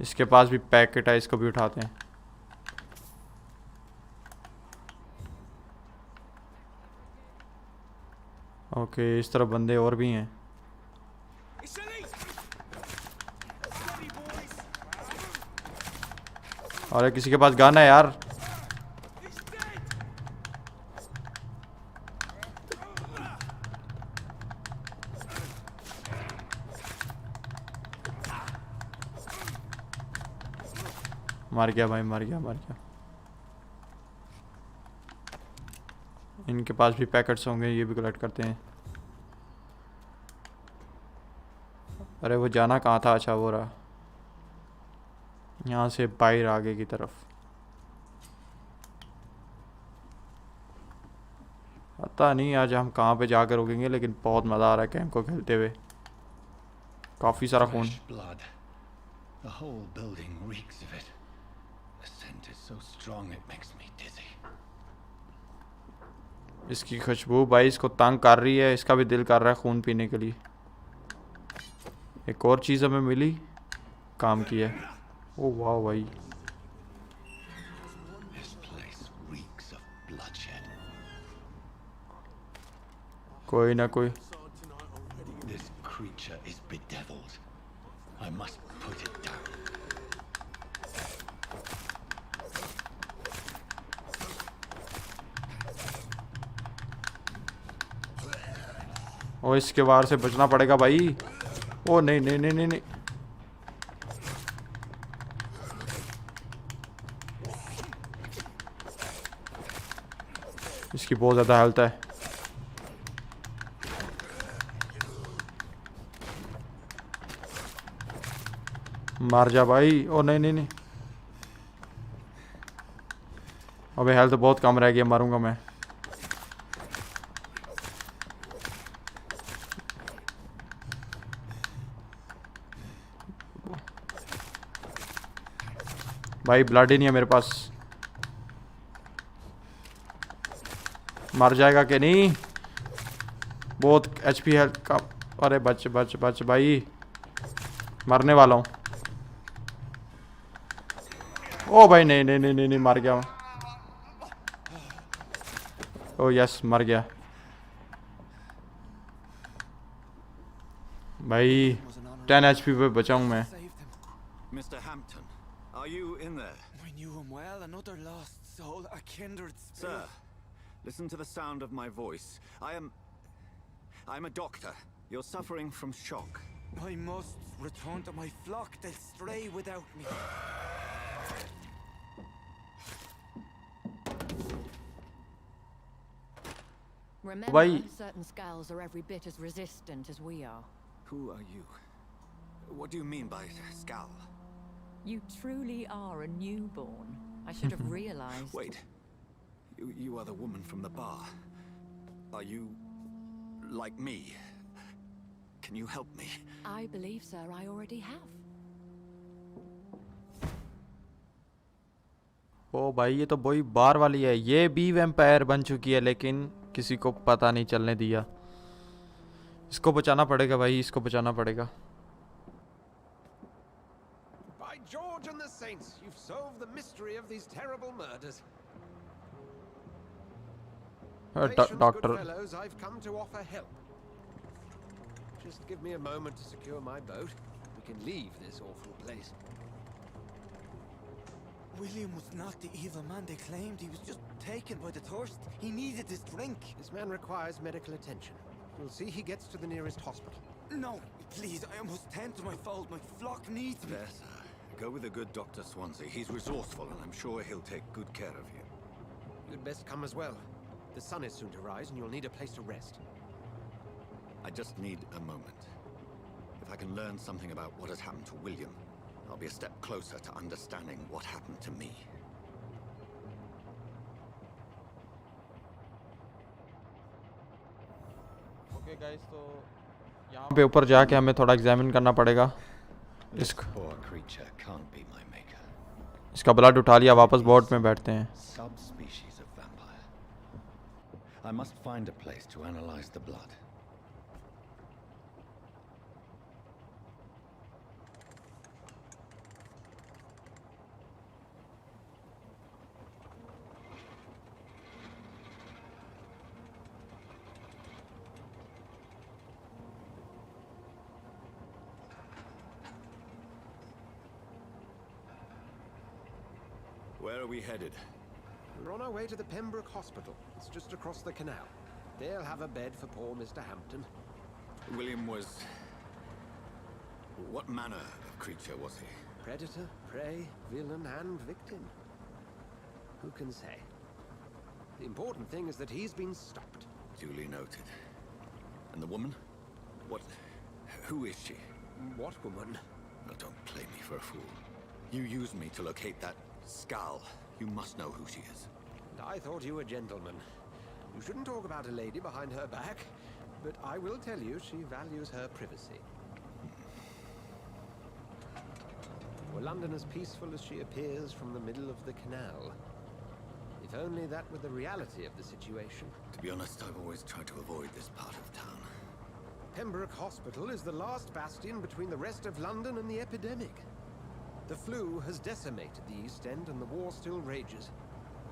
इसके पास भी पैकेट है, इसको भी उठाते हैं। ओके इस तरफ बंदे और भी हैं। अरे किसी के पास गन है यार। मर गया भाई, मर गया मर गया। इनके पास भी पैकेट्स होंगे, ये भी कलेक्ट करते हैं। अरे वो जाना कहाँ था। अच्छा वो रहा, यहाँ से बाहर आगे की तरफ। पता नहीं आज हम कहाँ पे जाकर रुकेंगे, लेकिन बहुत मज़ा आ रहा है कैंप को खेलते हुए। काफ़ी सारा खून। Fresh blood. The whole building reeks of it. The scent is so strong it makes me dizzy. इसकी खुशबू भाई इसको तंग कर रही है। इसका भी दिल कर रहा है खून पीने के लिए। एक और चीज़ हमें मिली, काम की है। ओ वाह भाई This place reeks of bloodshed. कोई ना कोई। This creature is bedeviled. I must put it down. ओ इसके वार से बचना पड़ेगा भाई। ओ नहीं नहीं नहीं नहीं नहीं। इसकी बहुत ज़्यादा हेल्थ है। मार जा भाई। ओ नहीं नहीं नहीं। अबे हेल्थ बहुत कम रह गई, मारूंगा मैं। भाई ब्लड ही नहीं है मेरे पास। मर जाएगा कि नहीं। बहुत एचपी हेल्थ का। अरे बच बच बच भाई, मरने वाला हूँ। ओ भाई नहीं नहीं नहीं नहीं, नहीं मर गया। ओ यस मर गया भाई। 10 एचपी पे बचा हूँ मैं। Mr. Hampton, are you in there? I knew him well, another lost soul, a kindred Sir, spirit. listen to the sound of my voice. I'm a doctor. You're suffering from shock. I must return to my flock. They'll stray without me. Remember, Why- certain skulls are every bit as resistant as we are. Who are you? What do you mean by scowl? You truly are a newborn. I should have realized. Wait. You are the woman from the bar. Are you like me? Can you help me? I believe, sir, I already have. ओ भाई ये तो वही बार वाली है, ये भी vampire बन चुकी है लेकिन किसी को पता नहीं चलने दिया। इसको बचाना पड़ेगा भाई, इसको बचाना पड़ेगा। By George and the Saints, you've solved the mystery of these terrible murders. Patience, doctor good fellows, I've come to offer help. Just give me a moment to secure my boat. We can leave this awful place. William was not the evil man they claimed. He was just taken by the thirst. He needed this drink. This man requires medical attention. We'll see he gets to the nearest hospital. No, please, I must tend to my fold. My flock needs me. Better. Go with a good Dr. Swansea. He's resourceful, and I'm sure he'll take good care of you. You'd best come as well. The sun is soon to rise, and you'll need a place to rest. I just need a moment. If I can learn something about what has happened to William, I'll be a step closer to understanding what happened to me. Okay guys, तो यहाँ पे ऊपर जाके हमें थोड़ा examine करना पड़ेगा। This poor creature can't be my maker. इसका ब्लड उठा लिया, वापस बोट में बैठते हैं। Subspecies of vampire. I must find a place to analyze the blood. Where are we headed? We're on our way to the Pembroke Hospital. It's just across the canal. They'll have a bed for poor Mr. Hampton. William was... What manner of creature was he? Predator, prey, villain, and victim. Who can say? The important thing is that he's been stopped. Duly noted. And the woman? What... Who is she? What woman? No, don't play me for a fool. You used me to locate that skull. You must know who she is. And I thought you a gentleman. You shouldn't talk about a lady behind her back, but I will tell you she values her privacy. Were London as peaceful as she appears from the middle of the canal? If only that were the reality of the situation. To be honest, I've always tried to avoid this part of town. Pembroke Hospital is the last bastion between the rest of London and the epidemic. The flu has decimated the East End and the war still rages.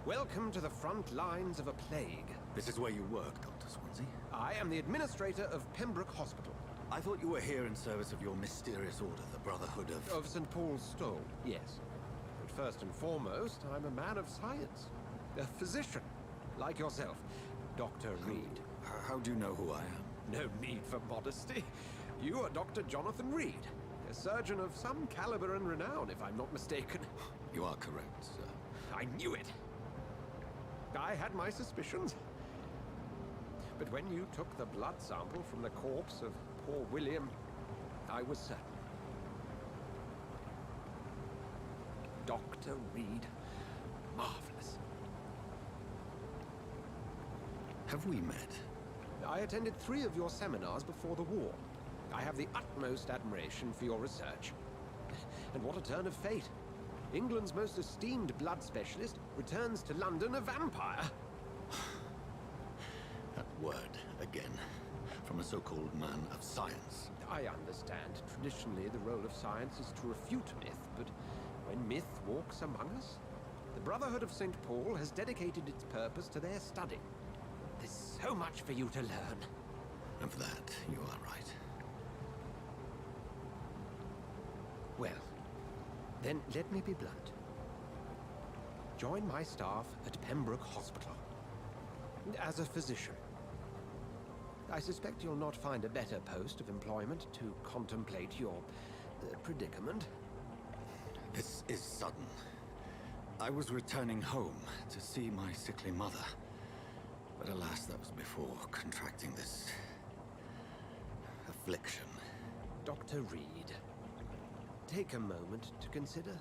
Welcome to the front lines of a plague. This is where you work, Dr. Swansea? I am the administrator of Pembroke Hospital. I thought you were here in service of your mysterious order, the Brotherhood of... Of St. Paul's Stole, yes. But first and foremost, I'm a man of science. A physician, like yourself, Dr. Reed. How do you know who I am? No need for modesty. You are Dr. Jonathan Reed, a surgeon of some caliber and renown, if I'm not mistaken. You are correct, sir. I knew it. I had my suspicions. But when you took the blood sample from the corpse of poor William, I was certain. Dr. Reed. Marvelous. Have we met? I attended 3 of your seminars before the war. I have the utmost admiration for your research. And what a turn of fate. England's most esteemed blood specialist returns to London a vampire. That word, again, from a so-called man of science. I understand. Traditionally, the role of science is to refute myth, but when myth walks among us, the Brotherhood of St. Paul has dedicated its purpose to their study. There's so much for you to learn. Of that, you are right. Well, then let me be blunt. Join my staff at Pembroke Hospital. As a physician. I suspect you'll not find a better post of employment to contemplate your predicament. This is sudden. I was returning home to see my sickly mother. But alas, that was before contracting this... affliction. Dr. Reed, take a moment to consider.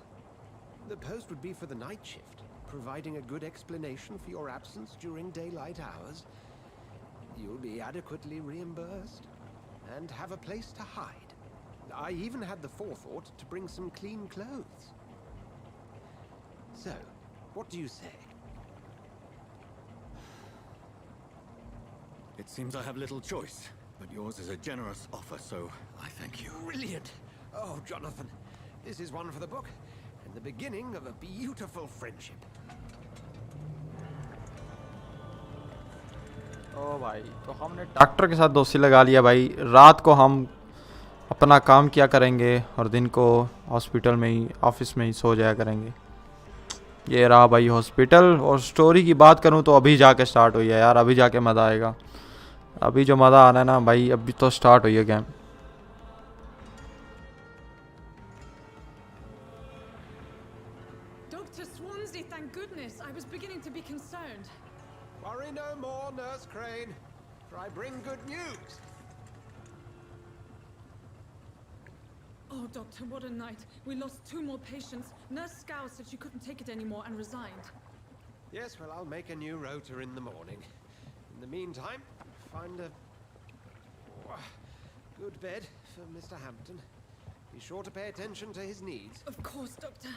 The post would be for the night shift, providing a good explanation for your absence during daylight hours. You'll be adequately reimbursed, and have a place to hide. I even had the forethought to bring some clean clothes. So, what do you say? It seems I have little choice, but yours is a generous offer, so I thank you. Brilliant! Oh, Jonathan, this is one for the book, and the beginning of a beautiful friendship. ओ भाई, तो हमने doctor के साथ दोस्ती लगा लिया भाई। रात को हम अपना काम किया करेंगे और दिन को हॉस्पिटल में ही, ऑफिस में ही सो जाया करेंगे। ये रहा भाई हॉस्पिटल। और स्टोरी की बात करूं तो अभी जाके स्टार्ट हुई है यार, अभी जाके मज़ा आएगा। अभी जो मज़ा आना है ना भाई, अभी तो स्टार्ट हुई है game. Dr. Swansea, thank goodness. I was beginning to be concerned. Worry no more, Nurse Crane, for I bring good news. Oh, Doctor, what a night. We lost 2 more patients. Nurse Scow said she couldn't take it anymore and resigned. Yes, well, I'll make a new rota in the morning. In the meantime, find a good bed for Mr. Hampton. Be sure to pay attention to his needs. Of course, Doctor.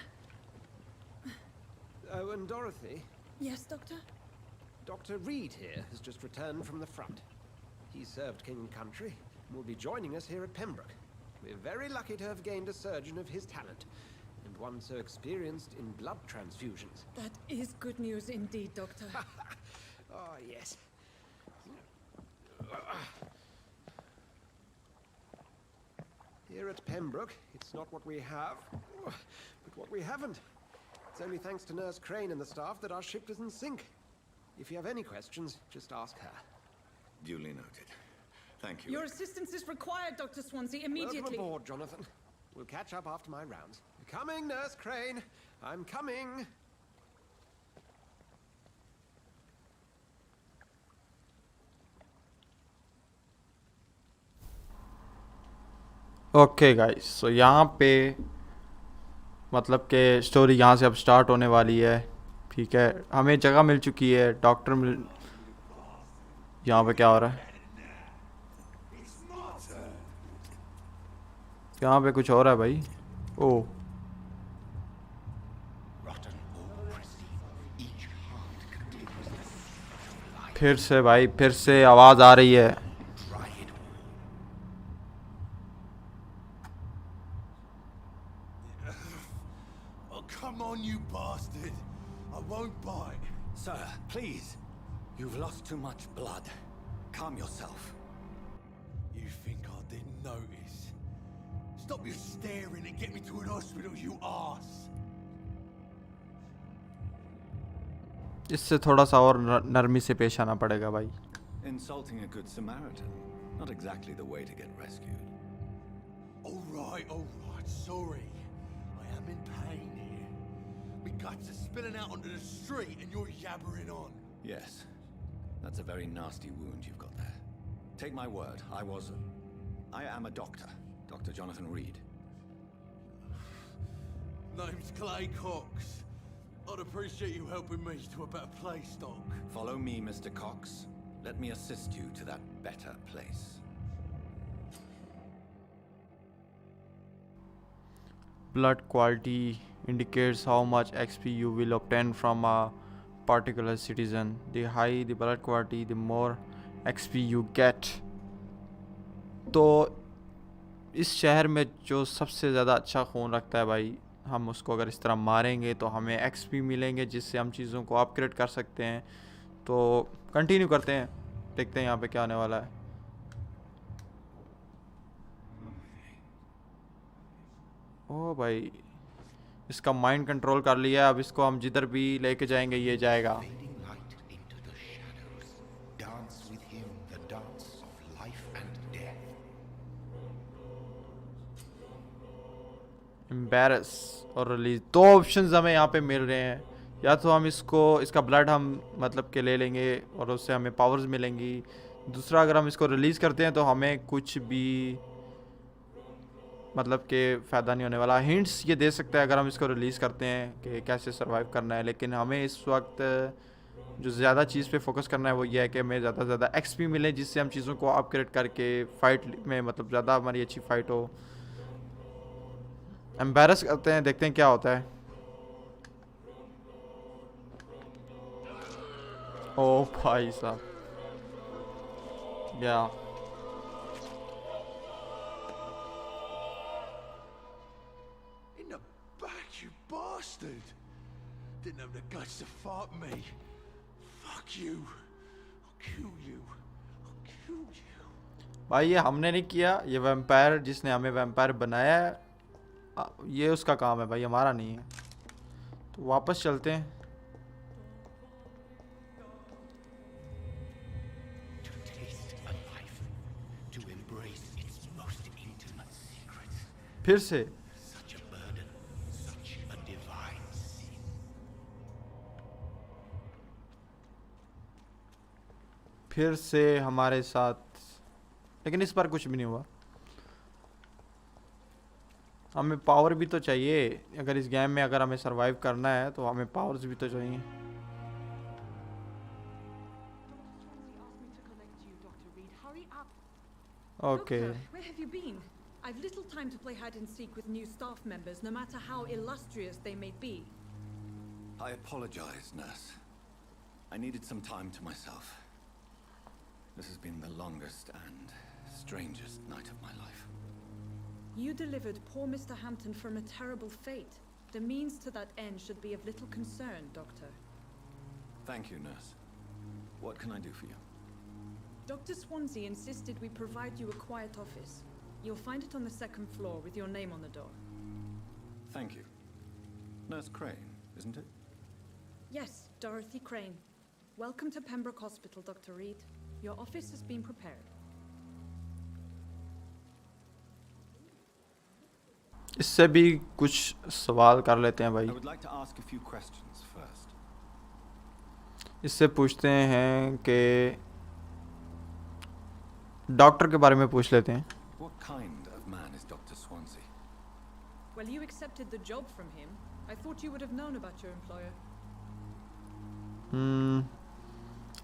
Oh, and Dorothy, Yes, Doctor? Dr. Reed here has just returned from the front. He served King and Country and will be joining us here at Pembroke. We're very lucky to have gained a surgeon of his talent, and one so experienced in blood transfusions. That is good news indeed, Doctor. Oh, yes. Here at Pembroke, it's not what we have, but what we haven't. It's only thanks to Nurse Crane and the staff that our ship doesn't sink. If you have any questions, just ask her. Duly noted. Thank you. Your assistance is required, Dr. Swansea, immediately. Welcome aboard, Jonathan. We'll catch up after my rounds. Coming, Nurse Crane. I'm coming. Okay guys, so यहाँ पे मतलब कि story यहाँ से अब start होने वाली है। ठीक है, हमें जगह मिल चुकी है, डॉक्टर मिल। यहाँ पे क्या हो रहा है? यहाँ पे कुछ हो रहा है भाई। ओ फिर से भाई, फिर से आवाज़ आ रही है। Come on, you bastard. I won't bite. Sir, please. You've lost too much blood. Calm yourself. You think I didn't notice? Stop your staring and get me to an hospital, you arse. इससे थोड़ा सा और नरमी से पेश आना पड़ेगा भाई। Insulting a good Samaritan. Not exactly the way to get rescued. All right. Sorry. I am in pain here. My guts are spilling out onto the street and you're yabbering on. Yes. That's a very nasty wound you've got there. Take my word, I am a doctor. Dr. Jonathan Reed. Name's Clay Cox. I'd appreciate you helping me to a better place, Doc. Follow me, Mr. Cox. Let me assist you to that better place. Blood quality indicates how much XP you will obtain from a particular citizen. The higher the blood quality, the more XP you get. तो इस शहर में जो सबसे ज़्यादा अच्छा खून रखता है भाई, हम उसको अगर इस तरह मारेंगे तो हमें XP मिलेंगे, जिससे हम चीज़ों को अपग्रेड कर सकते हैं। तो कंटिन्यू करते हैं, देखते हैं यहाँ पे क्या होने वाला है। ओ भाई, इसका माइंड कंट्रोल कर लिया। अब इसको हम जिधर भी लेके जाएंगे ये जाएगा। Fading light into the shadows. Dance with him the dance of life and death. Embarrass और रिलीज, दो ऑप्शंस हमें यहाँ पे मिल रहे हैं। या तो हम इसका ब्लड हम मतलब के ले लेंगे और उससे हमें पावर्स मिलेंगी। दूसरा, अगर हम इसको रिलीज़ करते हैं तो हमें कुछ भी मतलब के फ़ायदा नहीं होने वाला। हिंट्स ये दे सकता है अगर हम इसको रिलीज़ करते हैं कि कैसे सरवाइव करना है, लेकिन हमें इस वक्त जो ज़्यादा चीज़ पे फोकस करना है वो ये है कि हमें ज़्यादा से ज़्यादा एक्सपी मिले, जिससे हम चीज़ों को अपग्रेड करके फाइट में मतलब ज़्यादा हमारी अच्छी फाइट हो। एम्बेरस करते हैं, देखते हैं क्या होता है। ओ भाई साहब, या In the back, you bastard! Didn't have the guts to fart me. Fuck you. I'll kill you. I'll kill you. भाई ये हमने नहीं किया, ये वैम्पायर जिसने हमें वैम्पायर बनाया है ये उसका काम है भाई, हमारा नहीं है। तो वापस चलते हैं। To taste a life, to embrace its most intimate secrets. फिर से Such a burden, such a divine sin. फिर से हमारे साथ, लेकिन इस बार कुछ भी नहीं हुआ। हमें पावर भी तो चाहिए, अगर इस गेम में अगर हमें सरवाइव करना है तो हमें पावर्स भी तो चाहिए। Okay Doctor, where have you been? I've little time to play hide and seek with new staff members, no matter how illustrious they may be. I apologize, nurse. I needed some time to myself. This has been the longest and strangest night of my life. You delivered poor Mr. Hampton from a terrible fate. The means to that end should be of little concern, Doctor. Thank you, nurse. What can I do for you? Dr. Swansea insisted we provide you a quiet office. You'll find it on the second floor with your name on the door. Thank you. Nurse Crane, isn't it? Yes, Dorothy Crane. Welcome to Pembroke Hospital, Dr. Reed. Your office has been prepared. इससे भी कुछ सवाल कर लेते हैं भाई। I would like to ask a few questions first. इससे पूछते हैं कि डॉक्टर के बारे में पूछ लेते हैं। What kind of man is Dr. Swansea? Well, you accepted the job from him. I thought you would have known about your employer.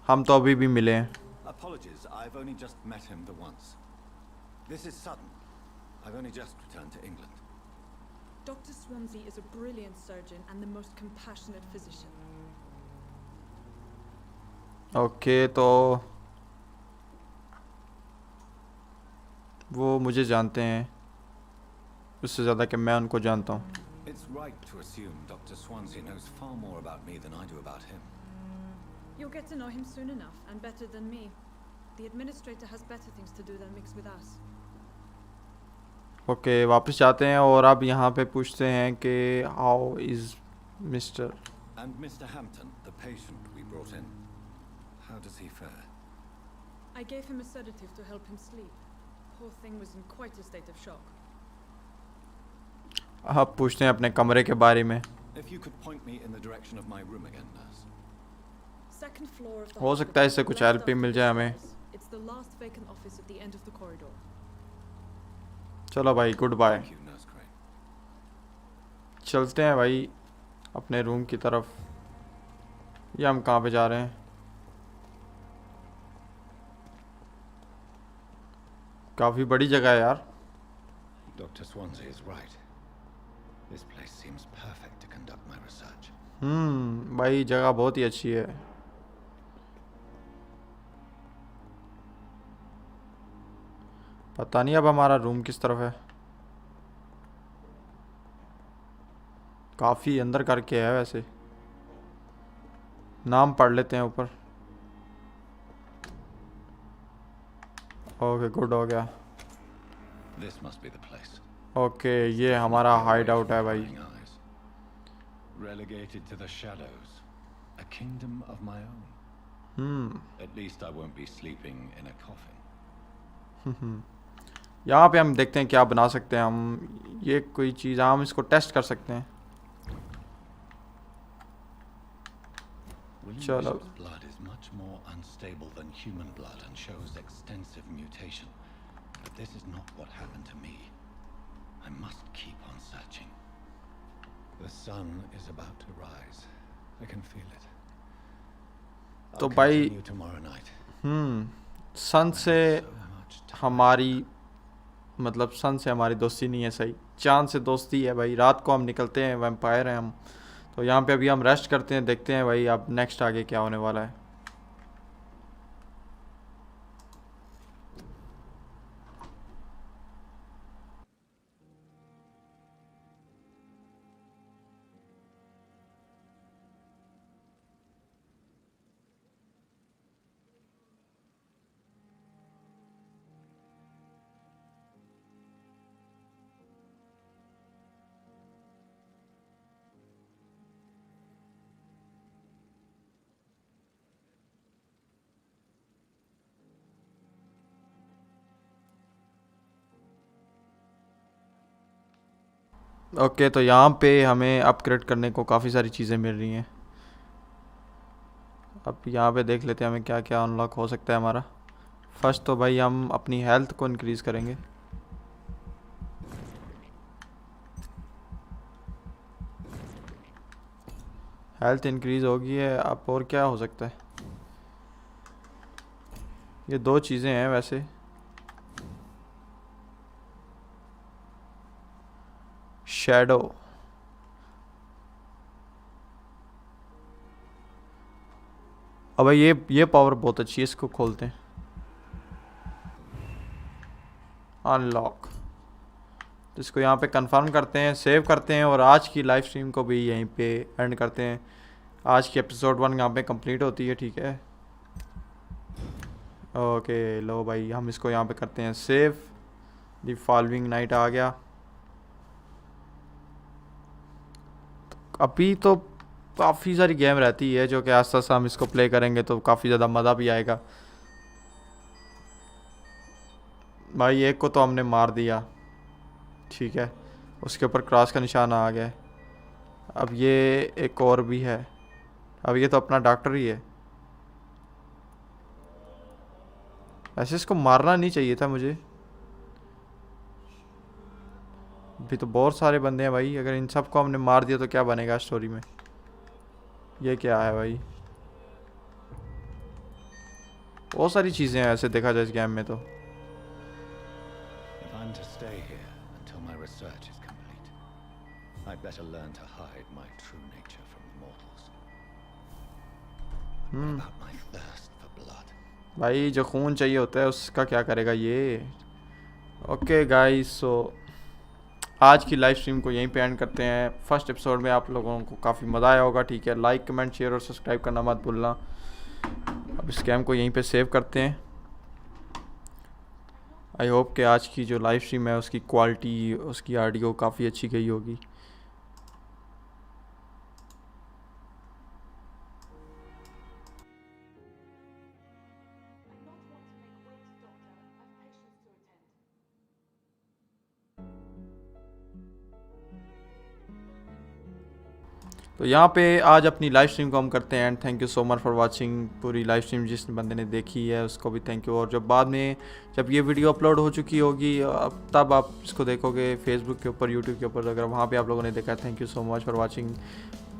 हम तो अभी भी मिले हैं। Apologies, I've only just met him the once. This is sudden. I've only just returned to England. Dr. Swansea is a brilliant surgeon and the most compassionate physician. Okay, तो वो मुझे जानते हैं उससे ज़्यादा कि मैं उनको जानता हूँ। It's right to assume Dr. Swansea knows far more about me than I do about him. You'll get to know him soon enough, and better than me. The administrator has better things to do than mix with us. Okay, वापस जाते हैं और अब यहाँ पे पूछते हैं कि how is mister. And Mr. Hampton, the patient we brought in, how does he fare? I gave him a sedative to help him sleep. Poor thing was in quite a state of shock. अब पूछते हैं अपने कमरे के बारे में। If you could point me in the direction of my room again, nurse. Second floor of the हो सकता है इससे hospital, कुछ left हेल्प भी after मिल the जाए हमें। stairs. It's the last vacant office at the end of the corridor. चलो भाई, goodbye. Thank you, Nurse Crane. चलते हैं भाई अपने रूम की तरफ। ये हम कहाँ पे जा रहे हैं? काफ़ी बड़ी जगह है यार। Dr. Swansea is right. This place seems perfect to conduct my research. भाई जगह बहुत ही अच्छी है। पता नहीं अब हमारा रूम किस तरफ है। काफ़ी अंदर करके है वैसे। नाम पढ़ लेते हैं ऊपर। ओके, गुड हो गया। This must be the place. Okay, ये हमारा हाइड आउट है भाई। Prying eyes. Relegated to the shadows. A kingdom of my own. At least I won't be sleeping in a coffin. यहाँ पे हम देखते हैं क्या बना सकते हैं हम। ये कोई चीज़ हम इसको टेस्ट कर सकते हैं। William Chalo. Bishop's blood is much more unstable than human blood and shows extensive mutation. But this is not what happened to me. I must keep on searching. The sun is about to rise. I can feel it. तो I'll भाई continue tomorrow night. सन से हमारी मतलब सन से हमारी दोस्ती नहीं है सही, चांद से दोस्ती है भाई। रात को हम निकलते हैं, वैम्पायर हैं हम। तो यहाँ पे अभी हम रेस्ट करते हैं, देखते हैं भाई अब नेक्स्ट आगे क्या होने वाला है। ओके, तो यहाँ पे हमें अपग्रेड करने को काफ़ी सारी चीज़ें मिल रही हैं। अब यहाँ पे देख लेते हैं हमें क्या क्या अनलॉक हो सकता है हमारा। फर्स्ट तो भाई हम अपनी हेल्थ को इंक्रीज़ करेंगे। हेल्थ इंक्रीज़ होगी है, अब और क्या हो सकता है। ये दो चीज़ें हैं वैसे। शैडो, अब ये पावर बहुत अच्छी है, इसको खोलते हैं। अनलॉक, तो इसको यहाँ पे कंफर्म करते हैं, सेव करते हैं और आज की लाइव स्ट्रीम को भी यहीं पे एंड करते हैं। आज की एपिसोड 1 यहाँ पे कंप्लीट होती है, ठीक है। ओके लो भाई, हम इसको यहाँ पे करते हैं सेव। दी फॉलोइंग नाइट आ गया। अभी तो काफ़ी सारी गेम रहती है जो कि आस्ते आस्ते हम इसको प्ले करेंगे तो काफ़ी ज़्यादा मज़ा भी आएगा। भाई एक को तो हमने मार दिया, ठीक है, उसके ऊपर क्रॉस का निशान आ गया है। अब ये एक और भी है। अब ये तो अपना डॉक्टर ही है। ऐसे इसको मारना नहीं चाहिए था मुझे। अभी तो बहुत सारे बंदे हैं भाई, अगर इन सबको हमने मार दिया तो क्या बनेगा स्टोरी में। ये क्या है भाई, बहुत सारी चीज़ें हैं ऐसे देखा जाए इस गेम में तो। If I'm to stay here until my research is complete, I'd better learn to hide my true nature from the mortals. What about my thirst for blood? भाई जो खून चाहिए होता है उसका क्या करेगा ये। ओके गाइस, सो आज की लाइव स्ट्रीम को यहीं पे एंड करते हैं। फर्स्ट एपिसोड में आप लोगों को काफ़ी मज़ा आया होगा, ठीक है। लाइक कमेंट शेयर और सब्सक्राइब करना मत भूलना। अब इस गेम को यहीं पे सेव करते हैं। आई होप कि आज की जो लाइव स्ट्रीम है उसकी क्वालिटी, उसकी ऑडियो काफ़ी अच्छी गई होगी। तो यहाँ पे आज अपनी लाइव स्ट्रीम को हम करते हैं and thank you so much for watching. पूरी लाइव स्ट्रीम जिस बंदे ने देखी है उसको भी थैंक यू। और जब बाद में जब ये वीडियो अपलोड हो चुकी होगी तब आप इसको देखोगे फेसबुक के ऊपर, यूट्यूब के ऊपर, अगर वहाँ पे आप लोगों ने देखा, thank you so much for watching.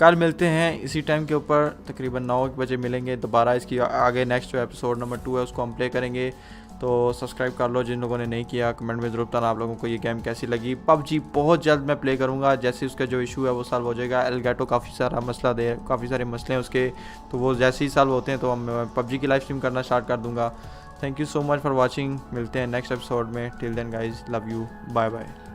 कल मिलते हैं इसी टाइम के ऊपर, तकरीबन 9 बजे मिलेंगे दोबारा। इसकी आगे नेक्स्ट जो एपिसोड नंबर 2 है उसको हम प्ले करेंगे। तो सब्सक्राइब कर लो जिन लोगों ने नहीं किया। कमेंट में ज़रूर बताना आप लोगों को ये गेम कैसी लगी। पबजी बहुत जल्द मैं प्ले करूँगा, जैसे उसका जो इशू है वो सॉल्व हो जाएगा। एलगैटो काफ़ी सारा मसला दे, काफ़ी सारे मसले हैं उसके, तो वो जैसे ही सॉल्व होते हैं तो हम पबजी की लाइव स्ट्रीम करना स्टार्ट कर दूँगा। Thank you so much for watching. मिलते हैं नेक्स्ट एपिसोड में। Till then guys, love you, bye bye.